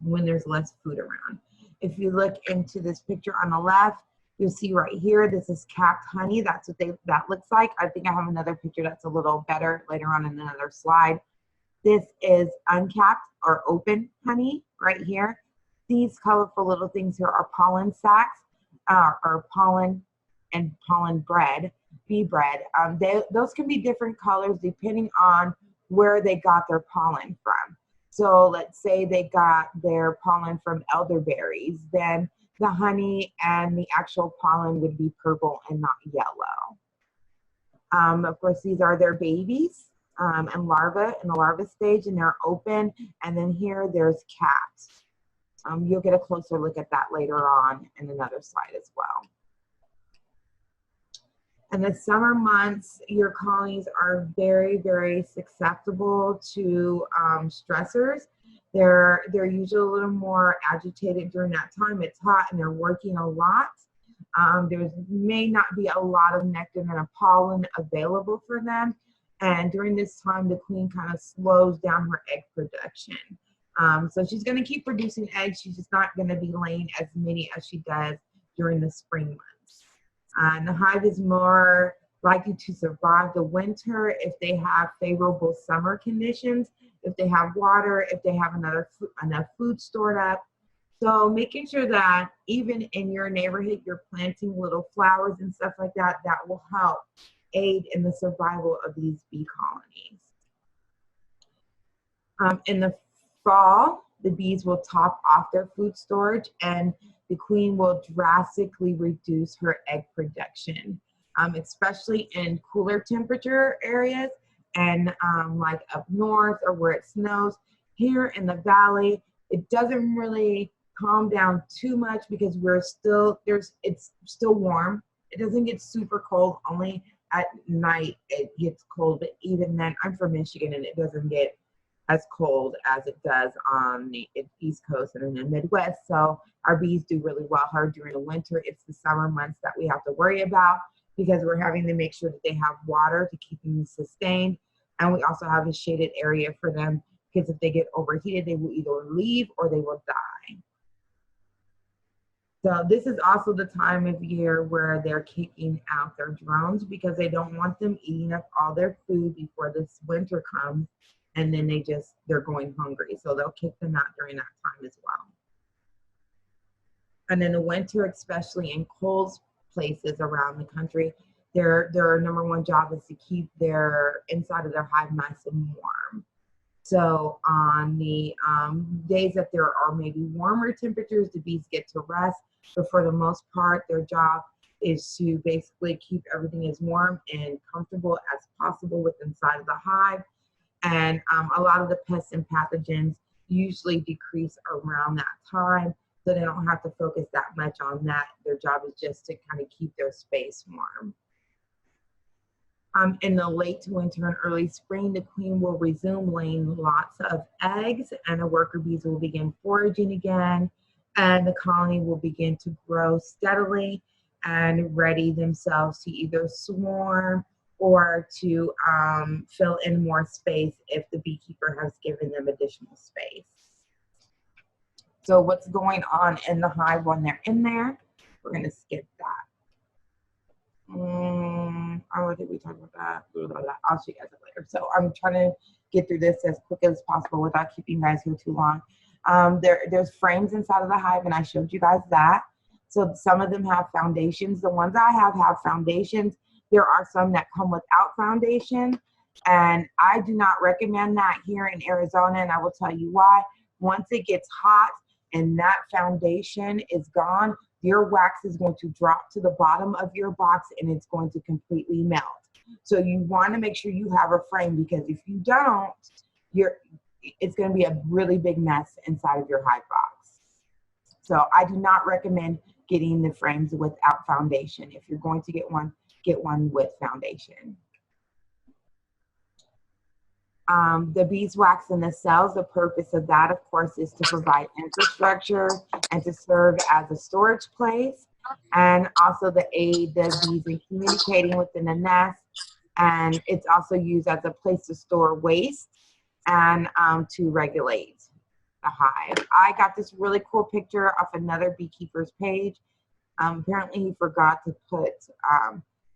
when there's less food around. If you look into this picture on the left, you'll see right here, this is capped honey. That's what that looks like. I think I have another picture that's a little better later on in another slide. This is uncapped or open honey right here. These colorful little things here are pollen sacs, or pollen and pollen bread, bee bread. Those can be different colors depending on where they got their pollen from. So let's say they got their pollen from elderberries, then the honey and the actual pollen would be purple and not yellow. Of course, these are their babies and larvae in the larva stage, and they're open. And then here there's caps. You'll get a closer look at that later on in another slide as well. In the summer months, your colonies are very, very susceptible to stressors. They're usually a little more agitated during that time. It's hot and they're working a lot. There may not be a lot of nectar and a pollen available for them. And during this time, the queen kind of slows down her egg production. So she's going to keep producing eggs. She's just not going to be laying as many as she does during the spring months. The hive is more likely to survive the winter if they have favorable summer conditions, if they have water, if they have enough food stored up. So making sure that even in your neighborhood, you're planting little flowers and stuff like that, that will help aid in the survival of these bee colonies. In the fall, the bees will top off their food storage and the queen will drastically reduce her egg production, especially in cooler temperature areas and like up north or where it snows. Here in the valley, it doesn't really calm down too much because it's still warm. It doesn't get super cold, only at night it gets cold, but even then, I'm from Michigan and it doesn't get as cold as it does on the East Coast and in the Midwest. So our bees do really well hard during the winter. It's the summer months that we have to worry about because we're having to make sure that they have water to keep them sustained. And we also have a shaded area for them because if they get overheated, they will either leave or they will die. So this is also the time of year where they're kicking out their drones because they don't want them eating up all their food before this winter comes. And then they're going hungry. So they'll kick them out during that time as well. And in the winter, especially in cold places around the country, their number one job is to keep their inside of their hive nice and warm. So on the days that there are maybe warmer temperatures, the bees get to rest. But for the most part, their job is to basically keep everything as warm and comfortable as possible with inside of the hive. And a lot of the pests and pathogens usually decrease around that time, so they don't have to focus that much on that. Their job is just to kind of keep their space warm. In the late winter and early spring, the queen will resume laying lots of eggs and the worker bees will begin foraging again, and the colony will begin to grow steadily and ready themselves to either swarm or to fill in more space if the beekeeper has given them additional space. So what's going on in the hive when they're in there? We're going to skip that. I don't think we talked about that. Blah, blah, blah. I'll show you guys that later. So I'm trying to get through this as quick as possible without keeping you guys here too long. There's frames inside of the hive, and I showed you guys that. So some of them have foundations. The ones I have foundations. There are some that come without foundation, and I do not recommend that here in Arizona, and I will tell you why. Once it gets hot and that foundation is gone, your wax is going to drop to the bottom of your box and it's going to completely melt. So you want to make sure you have a frame, because if you don't, it's going to be a really big mess inside of your hive box. So I do not recommend getting the frames without foundation. If you're going to get one with foundation. The beeswax in the cells, the purpose of that, of course, is to provide infrastructure and to serve as a storage place, and also to aid the bees in communicating within the nest. And it's also used as a place to store waste and to regulate the hive. I got this really cool picture off another beekeeper's page. Apparently he forgot to put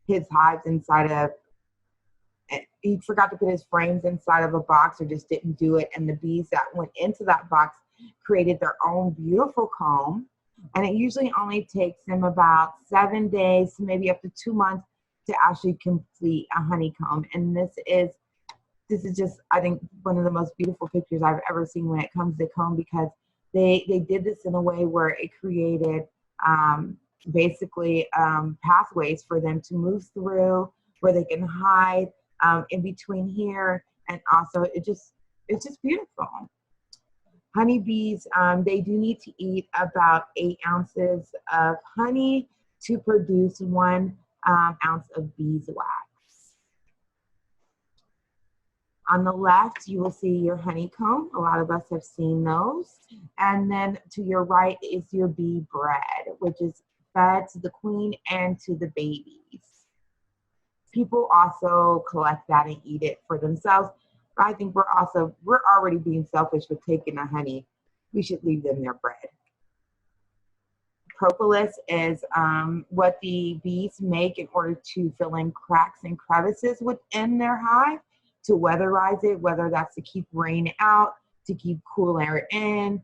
his hives inside of, he forgot to put his frames inside of a box, or just didn't do it, and the bees that went into that box created their own beautiful comb. And it usually only takes them about 7 days to maybe up to 2 months to actually complete a honeycomb. And this is just, I think, one of the most beautiful pictures I've ever seen when it comes to comb, because they did this in a way where it created basically pathways for them to move through, where they can hide in between here, and also it's just beautiful. Honeybees, they do need to eat about 8 ounces of honey to produce 1 ounce of beeswax. On the left, you will see your honeycomb. A lot of us have seen those. And then to your right is your bee bread, which is fed to the queen and to the babies. People also collect that and eat it for themselves. But I think we're already being selfish with taking the honey. We should leave them their bread. Propolis is what the bees make in order to fill in cracks and crevices within their hive, to weatherize it, whether that's to keep rain out, to keep cool air in.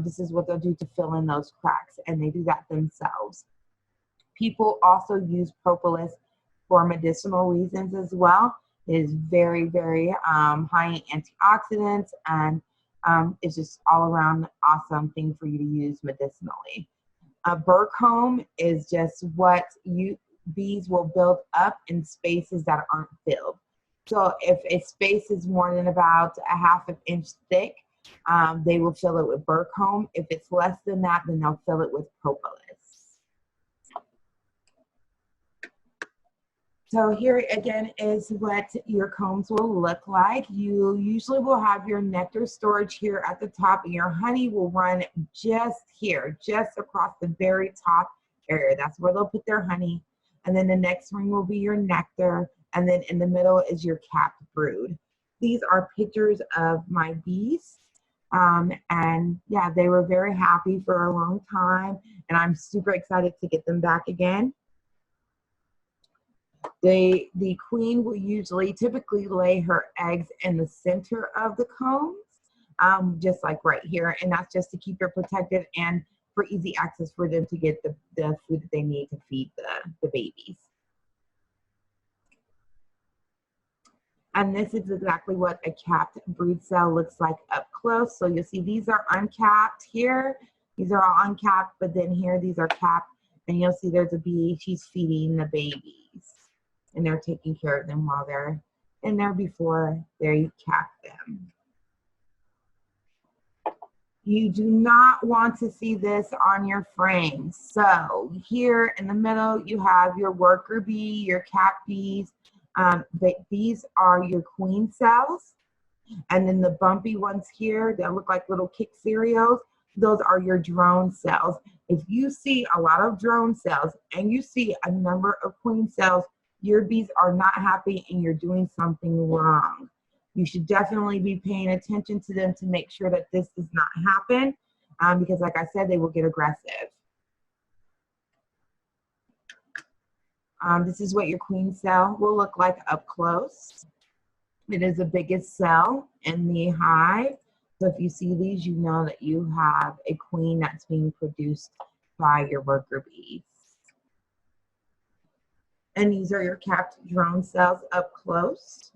This is what they'll do to fill in those cracks, and they do that themselves. People also use propolis for medicinal reasons as well. It is very, very high in antioxidants, and it's just all around awesome thing for you to use medicinally. A burr comb is just what bees will build up in spaces that aren't filled. So if a space is more than about a 1/2 inch thick, they will fill it with burr comb. If it's less than that, then they'll fill it with propolis. So here again is what your combs will look like. You usually will have your nectar storage here at the top, and your honey will run just here, just across the very top area. That's where they'll put their honey. And then the next ring will be your nectar, and then in the middle is your capped brood. These are pictures of my bees. And yeah, they were very happy for a long time, and I'm super excited to get them back again. The queen will typically lay her eggs in the center of the combs, just like right here, and that's just to keep it protected and for easy access for them to get the food that they need to feed the babies. And this is exactly what a capped brood cell looks like up close. So you'll see these are uncapped here. These are all uncapped, but then here these are capped, and you'll see there's a bee, she's feeding the babies. And they're taking care of them while they're in there before they cap them. You do not want to see this on your frame. So here in the middle, you have your worker bee, your cap bees. These are your queen cells. And then the bumpy ones here that look like little kick cereals, those are your drone cells. If you see a lot of drone cells and you see a number of queen cells, your bees are not happy and you're doing something wrong. You should definitely be paying attention to them to make sure that this does not happen. because like I said, they will get aggressive. This is what your queen cell will look like up close. It is the biggest cell in the hive. So if you see these, you know that you have a queen that's being produced by your worker bees. And these are your capped drone cells up close.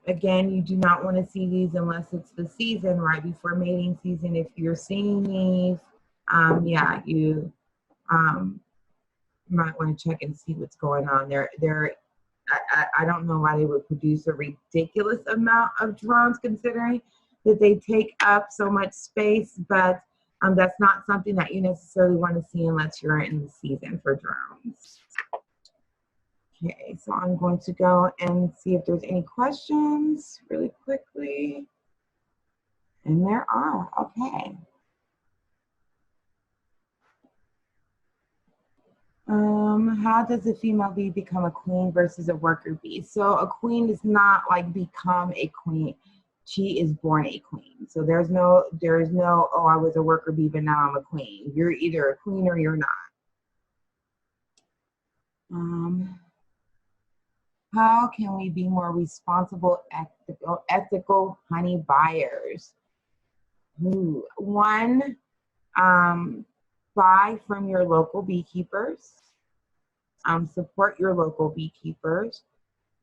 Again, you do not want to see these unless it's the season, right before mating season. If you're seeing these, yeah, you might want to check and see what's going on. I don't know why they would produce a ridiculous amount of drones considering that they take up so much space, but that's not something that you necessarily want to see unless you're in the season for drones. Okay, so I'm going to go and see if there's any questions really quickly. And there are, okay. How does a female bee become a queen versus a worker bee? So a queen does not like become a queen. She is born a queen. So there is no, oh, I was a worker bee, but now I'm a queen. You're either a queen or you're not. How can we be more responsible, ethical honey buyers? Ooh. One, buy from your local beekeepers. Support your local beekeepers.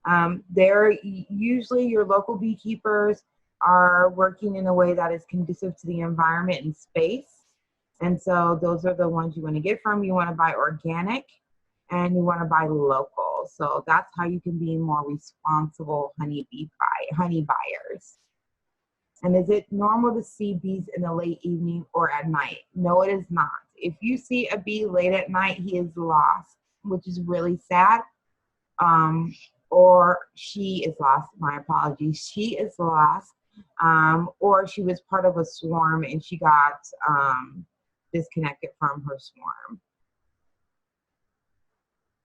Usually your local beekeepers are working in a way that is conducive to the environment and space. And so those are the ones you want to get from. You want to buy organic and you want to buy local. So that's how you can be more responsible honey buyers. And is it normal to see bees in the late evening or at night? No, it is not. If you see a bee late at night, he is lost, which is really sad. Or she is lost, my apologies. She is lost, or she was part of a swarm and she got disconnected from her swarm.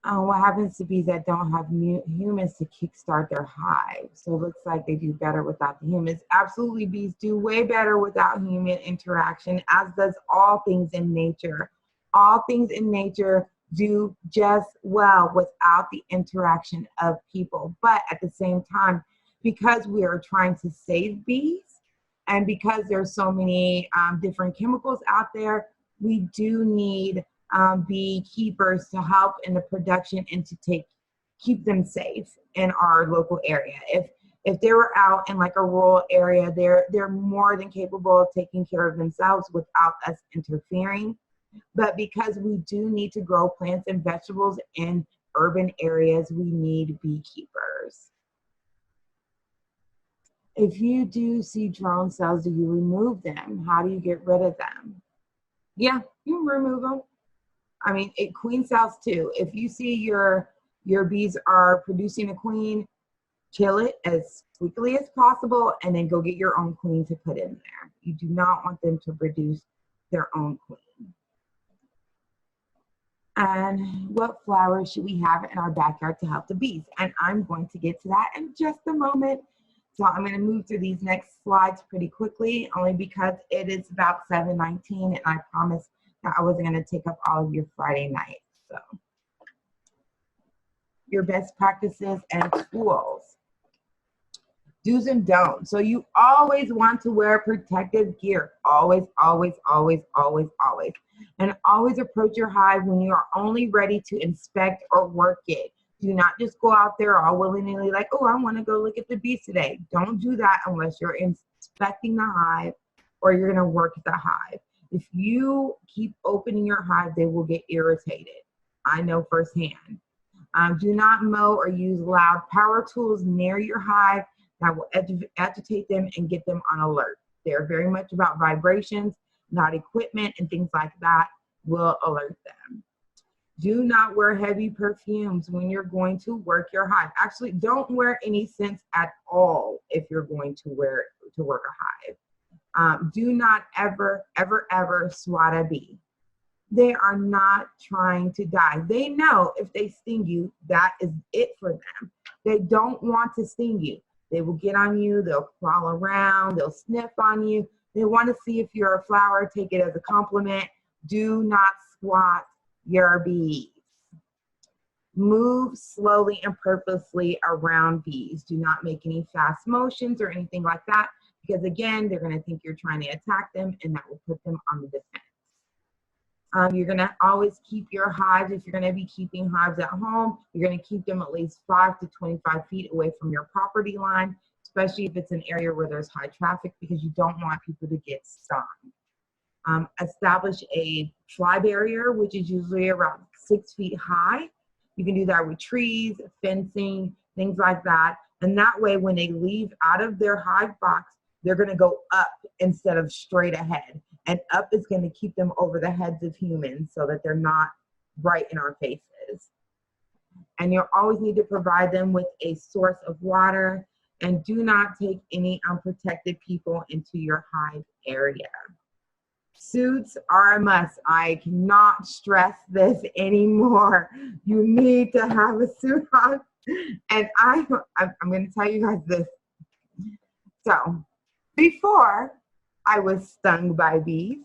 What happens to bees that don't have humans to kickstart their hive? So it looks like they do better without the humans. Absolutely, bees do way better without human interaction, as does all things in nature. All things in nature do just well without the interaction of people. But at the same time, because we are trying to save bees, and because there's so many different chemicals out there, we do need beekeepers to help in the production and to keep them safe in our local area. If they were out in like a rural area, they're more than capable of taking care of themselves without us interfering. But because we do need to grow plants and vegetables in urban areas, we need beekeepers. If you do see drone cells, do you remove them? How do you get rid of them? Yeah, you remove them. I mean, queen cells too. If you see your bees are producing a queen, kill it as quickly as possible and then go get your own queen to put in there. You do not want them to produce their own queen. And what flowers should we have in our backyard to help the bees? And I'm going to get to that in just a moment. So I'm going to move through these next slides pretty quickly, only because it is about 7:19 and I promised that I wasn't going to take up all of your Friday night. So your best practices and tools. Do's and don'ts. So you always want to wear protective gear. Always, always, always, always, always. And always approach your hive when you are only ready to inspect or work it. Do not just go out there all willy-nilly like, oh, I want to go look at the bees today. Don't do that unless you're inspecting the hive or you're going to work the hive. If you keep opening your hive, they will get irritated. I know firsthand. Do not mow or use loud power tools near your hive that will agitate them and get them on alert. They're very much about vibrations, not equipment, and things like that will alert them. Do not wear heavy perfumes when you're going to work your hive. Actually, don't wear any scents at all if you're going to work a hive. Do not ever, ever, ever swat a bee. They are not trying to die. They know if they sting you, that is it for them. They don't want to sting you. They will get on you, they'll crawl around, they'll sniff on you. They want to see if you're a flower, take it as a compliment. Do not squat your bees. Move slowly and purposely around bees. Do not make any fast motions or anything like that, because again, they're going to think you're trying to attack them, and that will put them on the defense. You're going to always keep your hives. If you're going to be keeping hives at home, you're going to keep them at least 5 to 25 feet away from your property line, especially if it's an area where there's high traffic, because you don't want people to get stung. Establish a fly barrier, which is usually around 6 feet high. You can do that with trees, fencing, things like that. And that way, when they leave out of their hive box, they're going to go up instead of straight ahead. And up is going to keep them over the heads of humans so that they're not right in our faces. And you'll always need to provide them with a source of water, and do not take any unprotected people into your hive area. Suits are a must. I cannot stress this anymore. You need to have a suit on. And I'm going to tell you guys this. So, before I was stung by bees,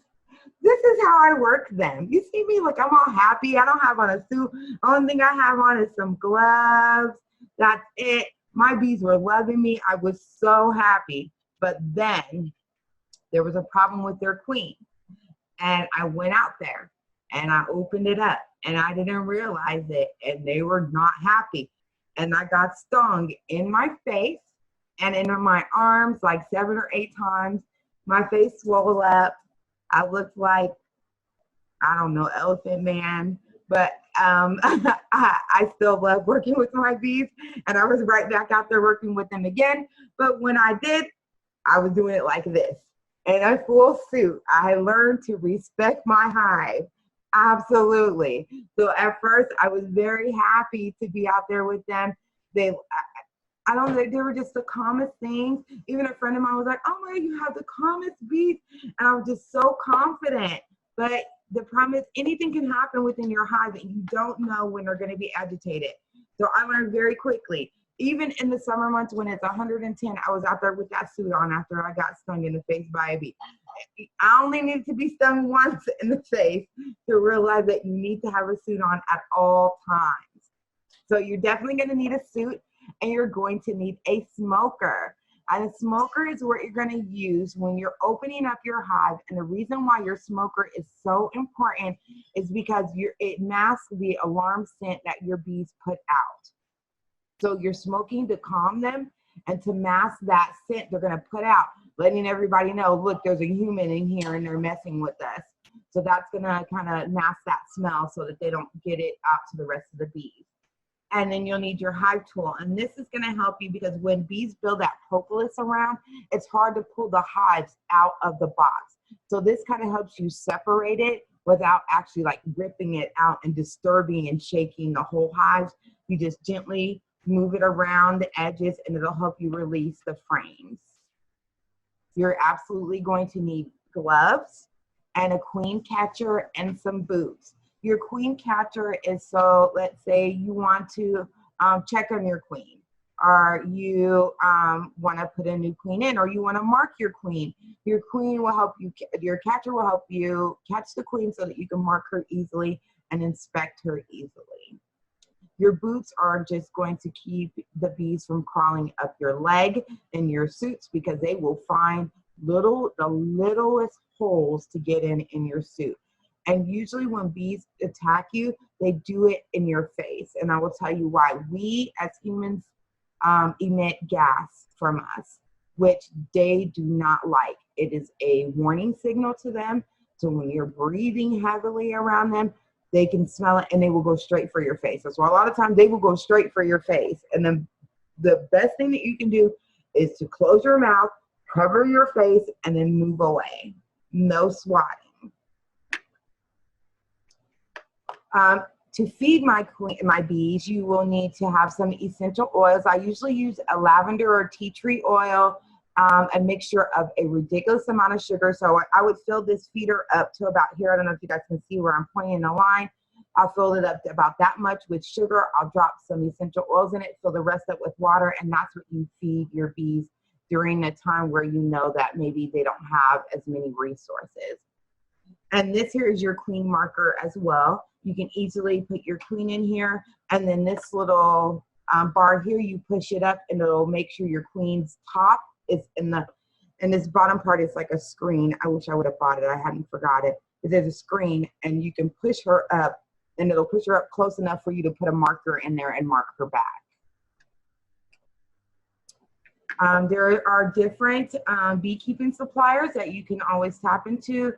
this is how I work them. You see me, like I'm all happy. I don't have on a suit. Only thing I have on is some gloves. That's it. My bees were loving me. I was so happy. But then there was a problem with their queen. And I went out there and I opened it up and I didn't realize it, and they were not happy. And I got stung in my face and in my arms like 7 or 8 times. My face swelled up. I looked like, I don't know, Elephant Man. But I still love working with my bees, and I was right back out there working with them again. But when I did, I was doing it like this. In a full suit. I learned to respect my hive. Absolutely. So at first, I was very happy to be out there with them. I don't know, they were just the calmest things. Even a friend of mine was like, oh my, you have the calmest bees. And I was just so confident. But the problem is anything can happen within your hive and you don't know when they're going to be agitated. So I learned very quickly. Even in the summer months when it's 110, I was out there with that suit on after I got stung in the face by a bee. I only needed to be stung once in the face to realize that you need to have a suit on at all times. So you're definitely going to need a suit, and you're going to need a smoker. And a smoker is what you're going to use when you're opening up your hive. And the reason why your smoker is so important is because it masks the alarm scent that your bees put out. So you're smoking to calm them and to mask that scent they're going to put out, letting everybody know, look, there's a human in here and they're messing with us. So that's going to kind of mask that smell so that they don't get it out to the rest of the bees. And then you'll need your hive tool. And this is going to help you because when bees build that propolis around, it's hard to pull the hives out of the box. So this kind of helps you separate it without actually like ripping it out and disturbing and shaking the whole hives. You just gently move it around the edges and it'll help you release the frames. You're absolutely going to need gloves and a queen catcher and some boots. Your queen catcher is, so let's say you want to check on your queen, or you want to put a new queen in, or you want to mark your queen. Your queen will help you, your catcher will help you catch the queen so that you can mark her easily and inspect her easily. Your boots are just going to keep the bees from crawling up your leg in your suits because they will find the littlest holes to get in your suit. And usually when bees attack you, they do it in your face. And I will tell you why. We as humans emit gas from us, which they do not like. It is a warning signal to them. So when you're breathing heavily around them, they can smell it and they will go straight for your face. So a lot of times they will go straight for your face. And then the best thing that you can do is to close your mouth, cover your face, and then move away. No swatting. To feed my bees, you will need to have some essential oils. I usually use a lavender or tea tree oil, a mixture of a ridiculous amount of sugar. So I would fill this feeder up to about here. I don't know if you guys can see where I'm pointing the line. I'll fill it up to about that much with sugar. I'll drop some essential oils in it, fill the rest up with water, and that's what you feed your bees during a time where you know that maybe they don't have as many resources. And this here is your queen marker as well. You can easily put your queen in here, and then this little bar here, you push it up and it'll make sure your queen's top is in the, and this bottom part is like a screen. I wish I would have bought it, I hadn't forgot it. But there's a screen and you can push her up and it'll push her up close enough for you to put a marker in there and mark her back. There are different beekeeping suppliers that you can always tap into.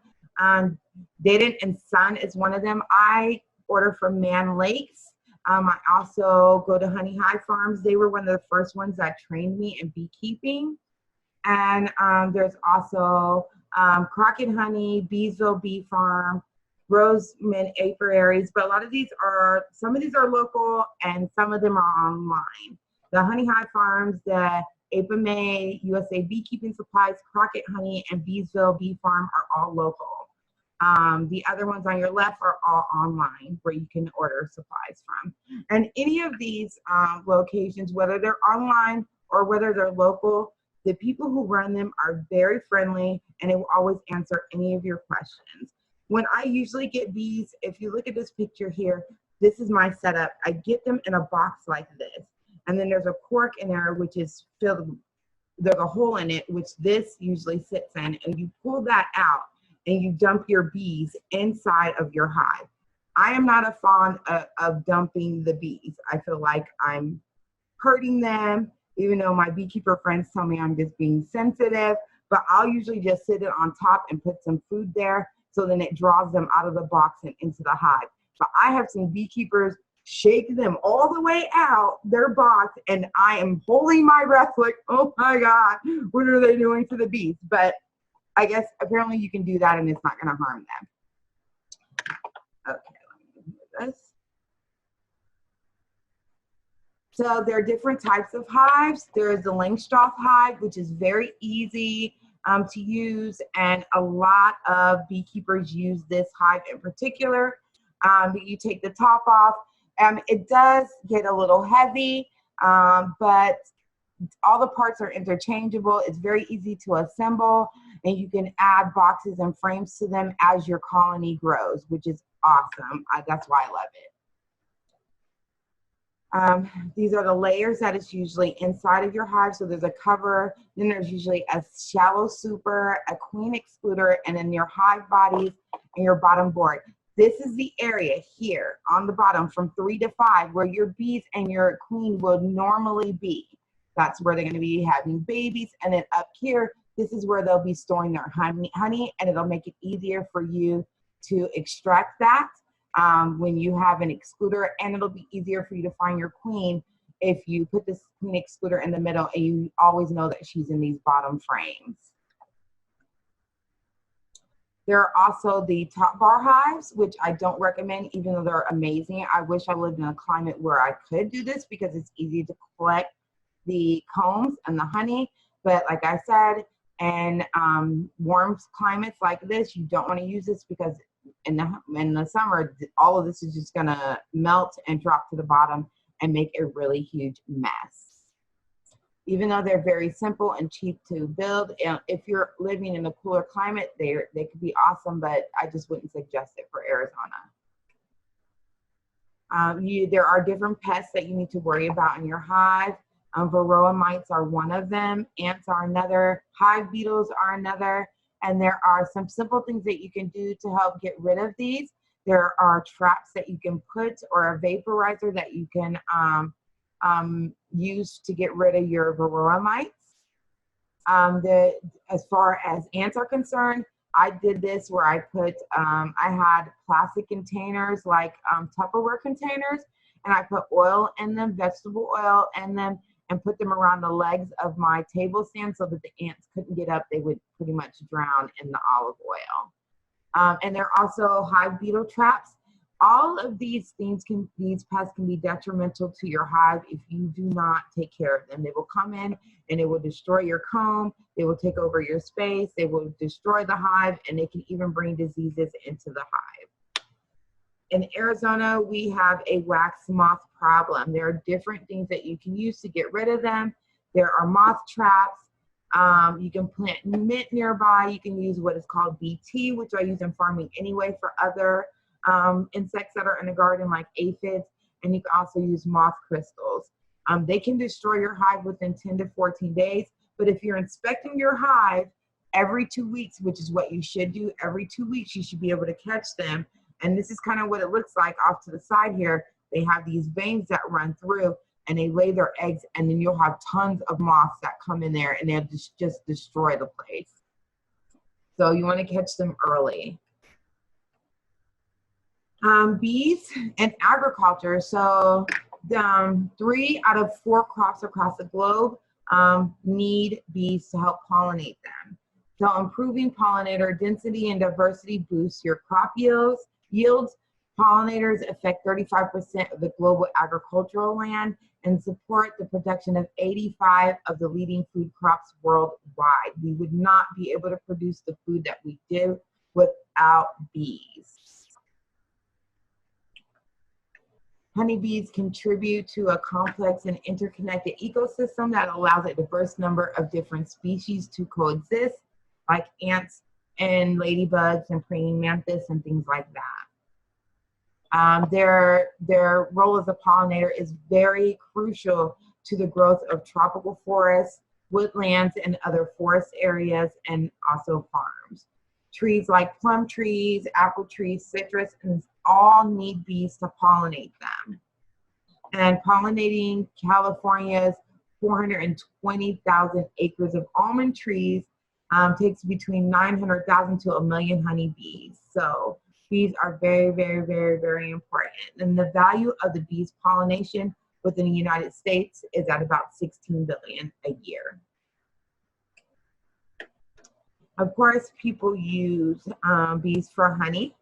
Dayton and Son is one of them. I order from Man Lakes. I also go to Hive Farms. They were one of the first ones that trained me in beekeeping. And there's also Crockett Honey, Beesville Bee Farm, Roseman Apiaries. But a lot of these are, some of these are local and some of them are online. The Hive Farms, the May, USA Beekeeping Supplies, Crockett Honey, and Beesville Bee Farm are all local. The other ones on your left are all online where you can order supplies from. And any of these locations, whether they're online or whether they're local, the people who run them are very friendly and they will always answer any of your questions. When I usually get bees, if you look at this picture here, this is my setup. I get them in a box like this. And then there's a cork in there which is filled, there's a hole in it, which this usually sits in, and you pull that out and you dump your bees inside of your hive. I am not a fond of dumping the bees. I feel like I'm hurting them, even though my beekeeper friends tell me I'm just being sensitive, but I'll usually just sit it on top and put some food there so then it draws them out of the box and into the hive. But I have seen beekeepers shake them all the way out their box, and I am holding my breath like, oh my God, what are they doing to the bees? But I guess apparently you can do that and it's not going to harm them. Okay, let me do this. So there are different types of hives. There is the Langstroth hive, which is very easy to use, and a lot of beekeepers use this hive in particular. You take the top off. It does get a little heavy, but all the parts are interchangeable. It's very easy to assemble, and you can add boxes and frames to them as your colony grows, which is awesome. That's why I love it. These are the layers that is usually inside of your hive. So there's a cover, then there's usually a shallow super, a queen excluder, and then your hive bodies and your bottom board. This is the area here on the bottom from 3 to 5 where your bees and your queen will normally be. That's where they're going to be having babies. And then up here, this is where they'll be storing their honey, and it'll make it easier for you to extract that when you have an excluder, and it'll be easier for you to find your queen if you put this queen excluder in the middle and you always know that she's in these bottom frames. There are also the top bar hives, which I don't recommend, even though they're amazing. I wish I lived in a climate where I could do this because it's easy to collect the combs and the honey. But like I said, in warm climates like this, you don't want to use this because in the summer, all of this is just going to melt and drop to the bottom and make a really huge mess. Even though they're very simple and cheap to build, and if you're living in a cooler climate, they could be awesome, but I just wouldn't suggest it for Arizona. There are different pests that you need to worry about in your hive. Varroa mites are one of them. Ants are another. Hive beetles are another. And there are some simple things that you can do to help get rid of these. There are traps that you can put or a vaporizer that you can use to get rid of your Varroa mites. As far as ants are concerned, I did this where I put, I had plastic containers like Tupperware containers, and I put oil in them, vegetable oil in them, and put them around the legs of my table stand so that the ants couldn't get up. They would pretty much drown in the olive oil. And there are also hive beetle traps. All of these things these pests can be detrimental to your hive if you do not take care of them. They will come in and they will destroy your comb. They will take over your space. They will destroy the hive, and they can even bring diseases into the hive. In Arizona, we have a wax moth problem. There are different things that you can use to get rid of them. There are moth traps. You can plant mint nearby. You can use what is called BT, which I use in farming anyway for other insects that are in the garden, like aphids. And you can also use moth crystals. They can destroy your hive within 10 to 14 days. But if you're inspecting your hive every 2 weeks, which is what you should do, every 2 weeks, you should be able to catch them. And this is kind of what it looks like off to the side here. They have these veins that run through and they lay their eggs, and then you'll have tons of moths that come in there and they'll just destroy the place. So you want to catch them early. Bees and agriculture. So 3 out of 4 crops across the globe need bees to help pollinate them. So improving pollinator density and diversity boosts your crop yields. Pollinators affect 35% of the global agricultural land and support the production of 85 of the leading food crops worldwide. We would not be able to produce the food that we do without bees. Honeybees contribute to a complex and interconnected ecosystem that allows a diverse number of different species to coexist, like ants and ladybugs and praying mantis and things like that. Their role as a pollinator is very crucial to the growth of tropical forests, woodlands, and other forest areas, and also farms. Trees like plum trees, apple trees, citrus, and all need bees to pollinate them. And pollinating California's 420,000 acres of almond trees takes between 900,000 to 1 million honeybees. So bees are very, very, very, very important. And the value of the bees' pollination within the United States is at about $16 billion a year. Of course, people use bees for honey.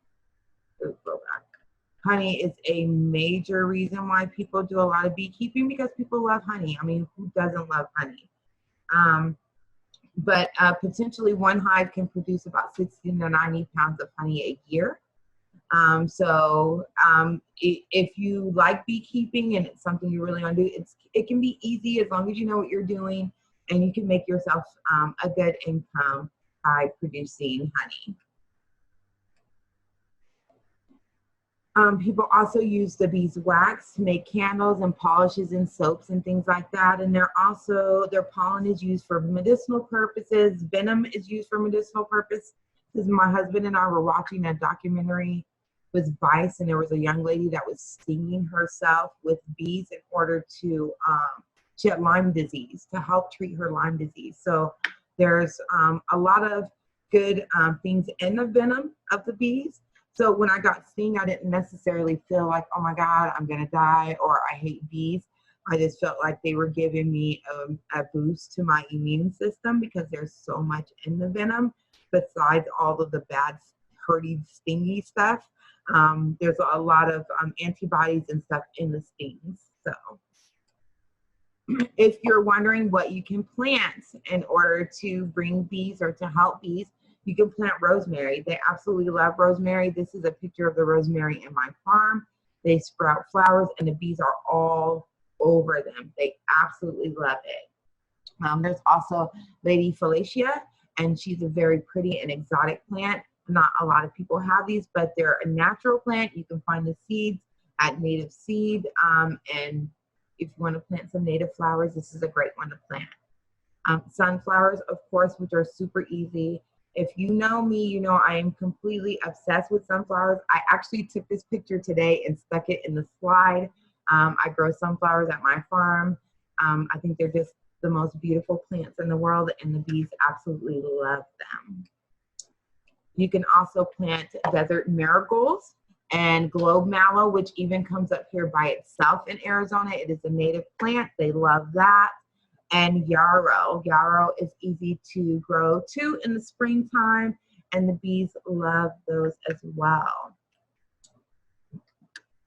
Honey is a major reason why people do a lot of beekeeping, because people love honey. I mean, who doesn't love honey? But potentially one hive can produce about 60 to 90 pounds of honey a year. If you like beekeeping and it's something you really want to do, it can be easy as long as you know what you're doing, and you can make yourself a good income by producing honey. People also use the bees' wax to make candles and polishes and soaps and things like that. And their pollen is used for medicinal purposes. Venom is used for medicinal purposes. My husband and I were watching a documentary with Vice, and there was a young lady that was stinging herself with bees in order to, she had Lyme disease, to help treat her Lyme disease. So there's a lot of good things in the venom of the bees. So when I got stung, I didn't necessarily feel like, oh my God, I'm gonna die, or I hate bees. I just felt like they were giving me a boost to my immune system, because there's so much in the venom besides all of the bad, hurty, stingy stuff. There's a lot of antibodies and stuff in the stings. So if you're wondering what you can plant in order to bring bees or to help bees, you can plant rosemary. They absolutely love rosemary. This is a picture of the rosemary in my farm. They sprout flowers and the bees are all over them. They absolutely love it. There's also Lady Felicia, and she's a very pretty and exotic plant. Not a lot of people have these, but they're a natural plant. You can find the seeds at Native Seed. And if you want to plant some native flowers, this is a great one to plant. Sunflowers, of course, which are super easy. If you know me, you know I am completely obsessed with sunflowers. I actually took this picture today and stuck it in the slide. I grow sunflowers at my farm. I think they're just the most beautiful plants in the world, and the bees absolutely love them. You can also plant desert marigolds and globe mallow, which even comes up here by itself in Arizona. It is a native plant. They love that. And yarrow. Yarrow is easy to grow too in the springtime, and the bees love those as well.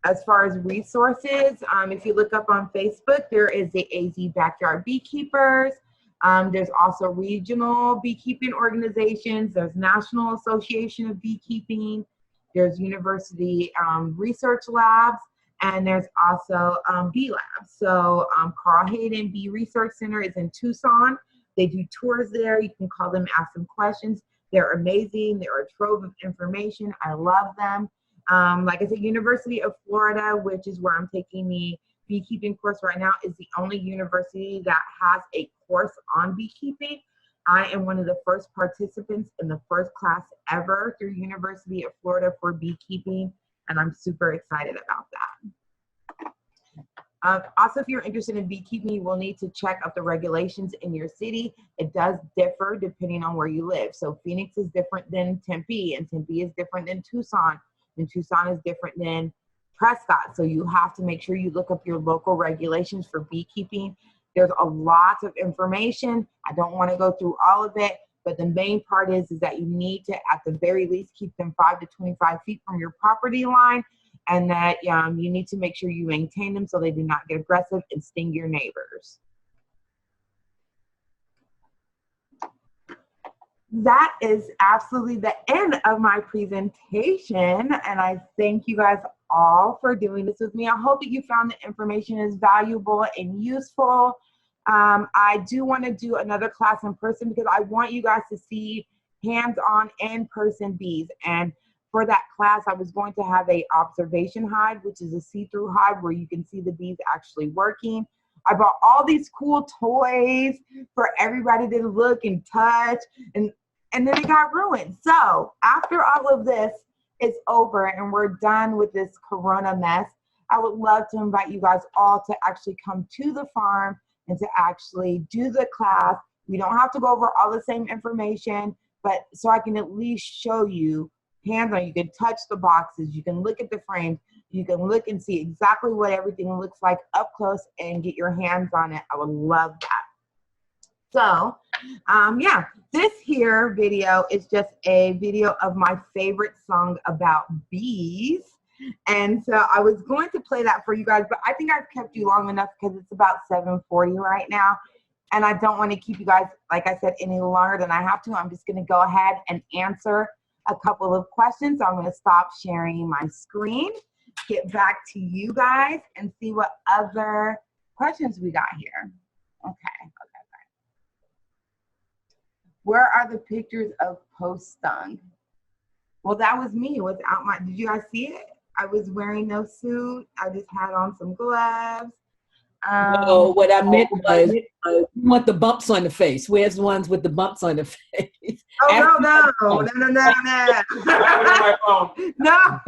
As far as resources, if you look up on Facebook, there is the AZ Backyard Beekeepers. There's also regional beekeeping organizations. There's National Association of Beekeeping. there's university research labs, and there's also bee labs. So Carl Hayden Bee Research Center is in Tucson. They do tours there. You can call them, ask them questions. They're amazing. They're a trove of information. I love them. Like I said, University of Florida, which is where I'm taking the beekeeping course right now, is the only university that has a course on beekeeping. I am one of the first participants in the first class ever through University of Florida for beekeeping, and I'm super excited about that. Also, if you're interested in beekeeping, you will need to check out the regulations in your city. It does differ depending on where you live. So Phoenix is different than Tempe, and Tempe is different than Tucson, and Tucson is different than Prescott. So you have to make sure you look up your local regulations for beekeeping. There's a lot of information. I don't want to go through all of it, but the main part is that you need to, at the very least, keep them 5 to 25 feet from your property line, and that you need to make sure you maintain them so they do not get aggressive and sting your neighbors. That is absolutely the end of my presentation, and I thank you guys all for doing this with me. I hope that you found the information is valuable and useful. I do want to do another class in person because I want you guys to see hands-on in-person bees. And for that class, I was going to have a observation hive, which is a see-through hive where you can see the bees actually working. I bought all these cool toys for everybody to look and touch, and then it got ruined. So after all of this is over and we're done with this corona mess, I would love to invite you guys all to actually come to the farm and to actually do the class. We don't have to go over all the same information, but so I can at least show you hands-on. You can touch the boxes, you can look at the frames, you can look and see exactly what everything looks like up close and get your hands on it. I would love that. So yeah, this here video is just a video of my favorite song about bees. And so I was going to play that for you guys, but I think I've kept you long enough because it's about 7:40 right now. And I don't want to keep you guys, like I said, any longer than I have to. I'm just going to go ahead and answer a couple of questions. So I'm going to stop sharing my screen, get back to you guys, and see what other questions we got here. Okay. Where are the pictures of post-stung? Well, that was me without my, did you guys see it? I was wearing no suit. I just had on some gloves. No, what I meant was, you want the bumps on the face. Where's the ones with the bumps on the face? Oh, no. No.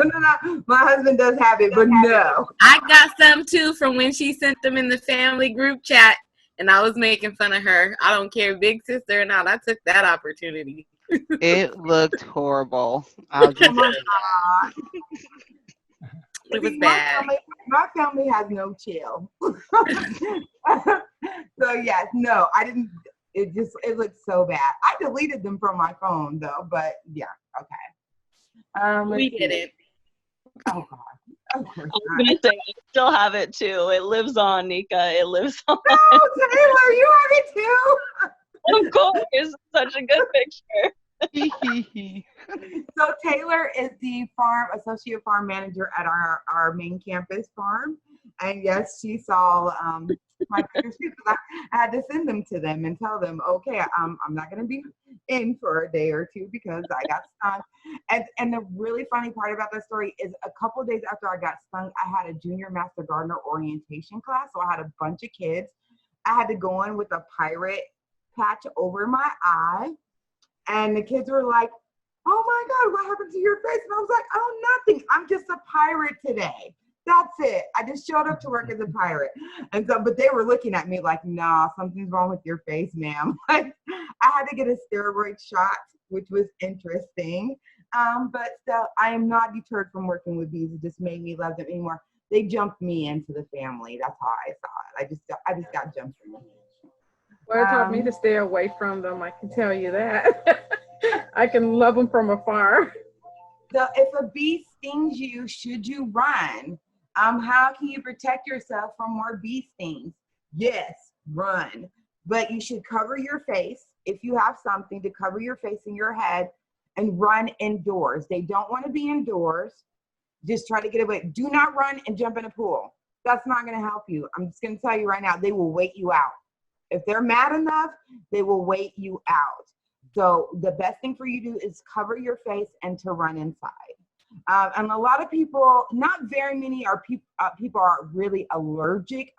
My husband does have it, but no. I got some too from when she sent them in the family group chat, and I was making fun of her. I don't care, big sister or not. I took that opportunity. It looked horrible. I'll just Oh my God. It was bad. My family has no chill. So yes, no, I didn't. It looked so bad. I deleted them from my phone though, but yeah, okay. We did it. Oh God. Of course I was gonna say, I still have it too. It lives on, Nika. It lives on. No, Taylor, you have it too. Of course, such a good picture. So Taylor is the associate farm manager at our main campus farm, and yes, she saw my pictures because I had to send them to them and tell them, okay, I'm not going to be in for a day or two because I got stung. And the really funny part about that story is a couple of days after I got stung, I had a junior master gardener orientation class, so I had a bunch of kids. I had to go in with a pirate patch over my eye. And the kids were like, oh my God, what happened to your face? And I was like, oh, nothing. I'm just a pirate today. That's it. I just showed up to work as a pirate. And so, but they were looking at me like, nah, something's wrong with your face, ma'am. Like, I had to get a steroid shot, which was interesting. But still, I am not deterred from working with bees. It just made me love them anymore. They jumped me into the family. That's how I saw it. I just got jumped in. Well, it taught me to stay away from them, I can tell you that. I can love them from afar. So if a bee stings you, should you run? How can you protect yourself from more bee stings? Yes, run. But you should cover your face. If you have something to cover your face and your head, and run indoors. They don't want to be indoors. Just try to get away. Do not run and jump in a pool. That's not going to help you. I'm just going to tell you right now, they will wait you out. If they're mad enough, they will wait you out. So the best thing for you to do is cover your face and to run inside. And a lot of people, not very many are people are really allergic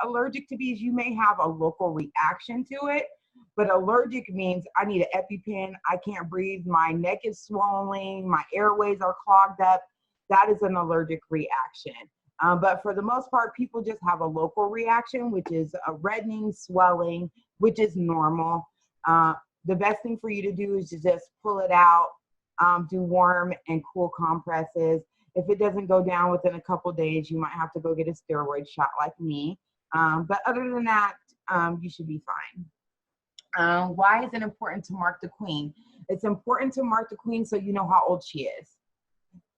to bees. You may have a local reaction to it, but allergic means I need an EpiPen, I can't breathe, my neck is swollen, my airways are clogged up. That is an allergic reaction. But for the most part, people just have a local reaction, which is a reddening, swelling, which is normal. The best thing for you to do is to just pull it out, do warm and cool compresses. If it doesn't go down within a couple days, you might have to go get a steroid shot like me. But other than that, you should be fine. Why is it important to mark the queen? It's important to mark the queen so you know how old she is.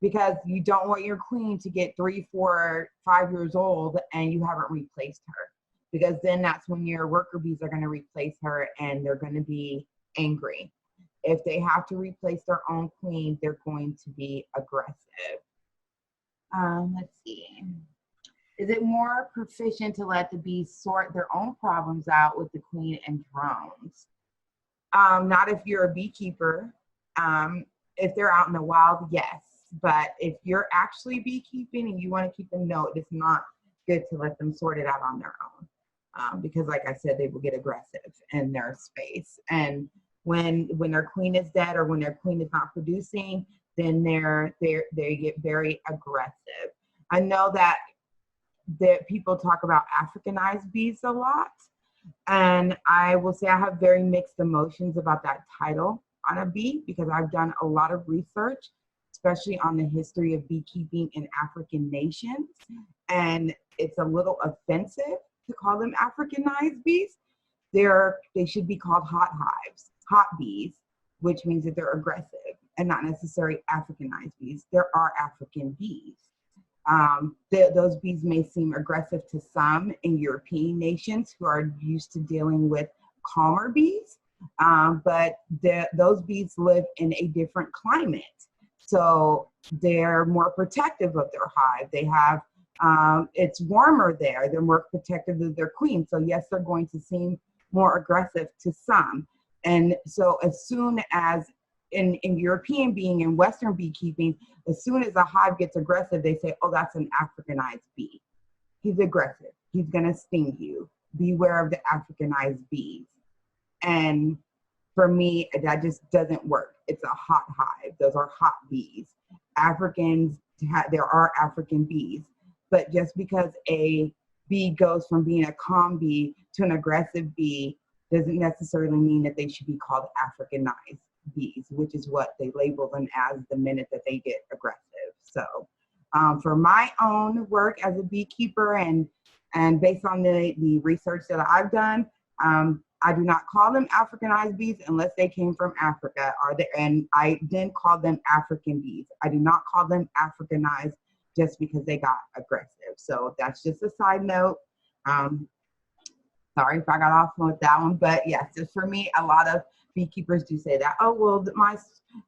Because you don't want your queen to get 3, 4, 5 years old and you haven't replaced her. Because then that's when your worker bees are going to replace her and they're going to be angry. If they have to replace their own queen, they're going to be aggressive. Let's see. Is it more proficient to let the bees sort their own problems out with the queen and drones? Not if you're a beekeeper. If they're out in the wild, yes. But if you're actually beekeeping and you want to keep a note, it's not good to let them sort it out on their own. Because like I said, they will get aggressive in their space. And when their queen is dead or when their queen is not producing, then they get very aggressive. I know that people talk about Africanized bees a lot. And I will say I have very mixed emotions about that title on a bee because I've done a lot of research, especially on the history of beekeeping in African nations. And it's a little offensive to call them Africanized bees. They should be called hot hives, hot bees, which means that they're aggressive and not necessarily Africanized bees. There are African bees. Those bees may seem aggressive to some in European nations who are used to dealing with calmer bees, but those bees live in a different climate. So they're more protective of their hive. They have, it's warmer there. They're more protective of their queen. So yes, they're going to seem more aggressive to some. And so as soon as in European being and Western beekeeping, as soon as a hive gets aggressive, they say, oh, that's an Africanized bee. He's aggressive. He's going to sting you. Beware of the Africanized bees. And for me, that just doesn't work. It's a hot hive. Those are hot bees. There are African bees. But just because a bee goes from being a calm bee to an aggressive bee doesn't necessarily mean that they should be called Africanized bees, which is what they label them as the minute that they get aggressive. So for my own work as a beekeeper and based on the research that I've done, I do not call them Africanized bees unless they came from Africa, and I then call them African bees. I do not call them Africanized just because they got aggressive. So that's just a side note. Sorry if I got off with that one, but yes, just for me, a lot of beekeepers do say that. Oh, well,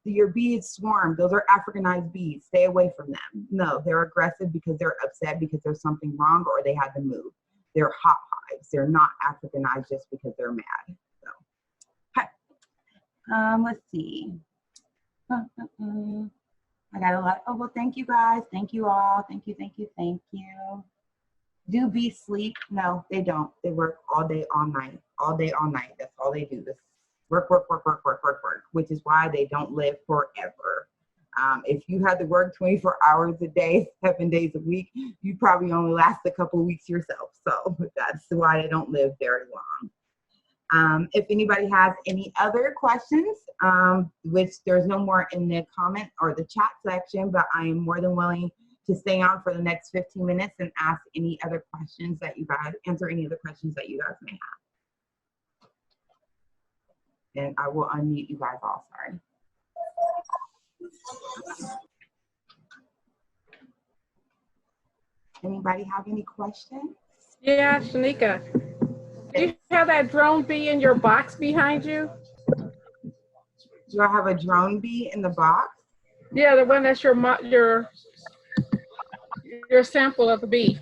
your bees swarm. Those are Africanized bees. Stay away from them. No, they're aggressive because they're upset because there's something wrong or they had to move. They're hot hives. They're not Africanized just because they're mad. So, okay. Let's see. I got a lot. Oh, well, thank you guys. Thank you all. Thank you, thank you, thank you. Do bees sleep? No, they don't. They work all day, all night. All day, all night. That's all they do. This work, which is why they don't live forever. If you had to work 24 hours a day, 7 days a week, you probably only last a couple of weeks yourself. So that's why they don't live very long. If anybody has any other questions, which there's no more in the comment or the chat section, but I am more than willing to stay on for the next 15 minutes and ask any other questions that you guys, answer any other questions that you guys may have. And I will unmute you guys all, sorry. Anybody have any questions? Yeah, Shanika. Do you have that drone bee in your box behind you? Do I have a drone bee in the box? Yeah, the one that's your sample of the bee.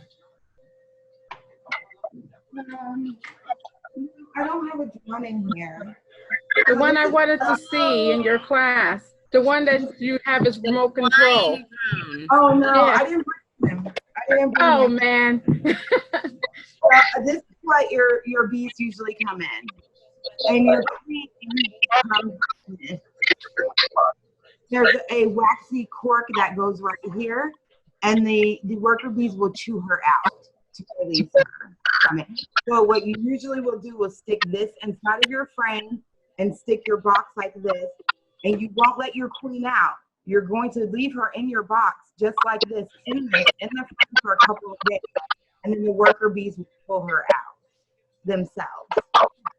I don't have a drone in here. The one I wanted to see in your class. The one that you have is remote control. Oh no, Yeah. I didn't bring him. Oh man. This is what your bees usually come in. And your queen comes in this. There's a waxy cork that goes right here, and the worker bees will chew her out to release her from it. So what you usually will do is stick this inside of your frame and stick your box like this, and you won't let your queen out. You're going to leave her in your box just like this, in the frame for a couple of days, and then the worker bees will pull her out themselves.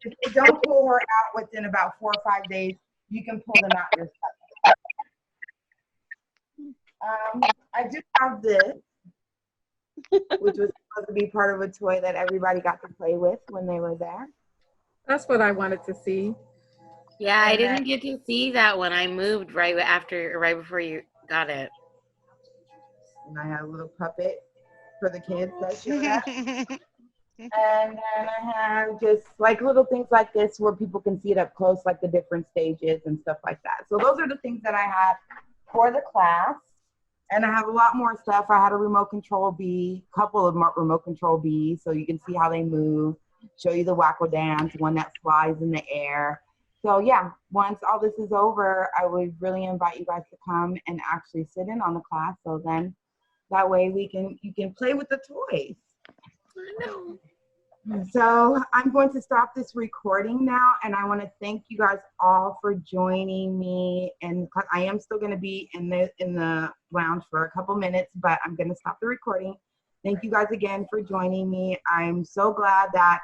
If they don't pull her out within about 4 or 5 days, you can pull them out yourself. I just have this, which was supposed to be part of a toy that everybody got to play with when they were there. That's what I wanted to see. Yeah, I didn't get to see that when I moved right before you got it. And I have a little puppet for the kids that showed up. And then I have just like little things like this where people can see it up close, like the different stages and stuff like that. So those are the things that I had for the class. And I have a lot more stuff. I had a remote control bee, couple of remote control bees, so you can see how they move, show you the Waggle dance, one that flies in the air. So yeah, once all this is over, I would really invite you guys to come and actually sit in on the class. So then that way you can play with the toys. I know. So I'm going to stop this recording now, and I want to thank you guys all for joining me. And I am still going to be in the lounge for a couple minutes, but I'm going to stop the recording. Thank you guys again for joining me. I'm so glad that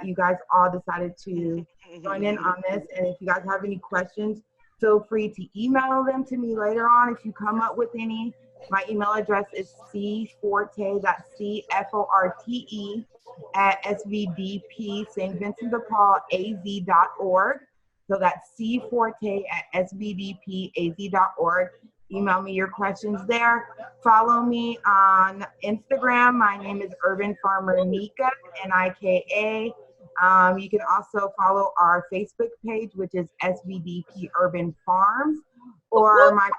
you guys all decided to join in on this. And if you guys have any questions, feel free to email them to me later on if you come up with any. My email address is cforte, that's CFORTE, at SVdP St. Vincent de Paul AZ.org. So that's cforte at SVdPAZ.org. Email me your questions there. Follow me on Instagram. My name is Urban Farmer Nika, Nika. You can also follow our Facebook page, which is SVdP Urban Farms, or my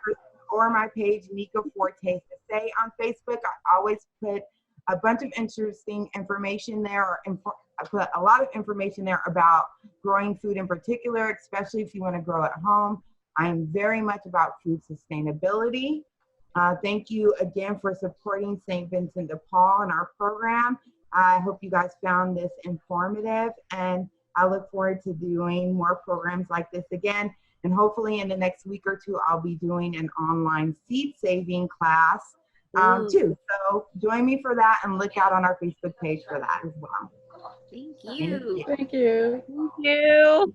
page, Nika Forte Say on Facebook. I always put a bunch of interesting information there, I put a lot of information there about growing food in particular, especially if you want to grow at home. I am very much about food sustainability. Thank you again for supporting St. Vincent de Paul and our program. I hope you guys found this informative, and I look forward to doing more programs like this again. And hopefully in the next week or two, I'll be doing an online seed saving class too. So join me for that, and look out on our Facebook page for that as well. Thank you. Thank you. Thank you.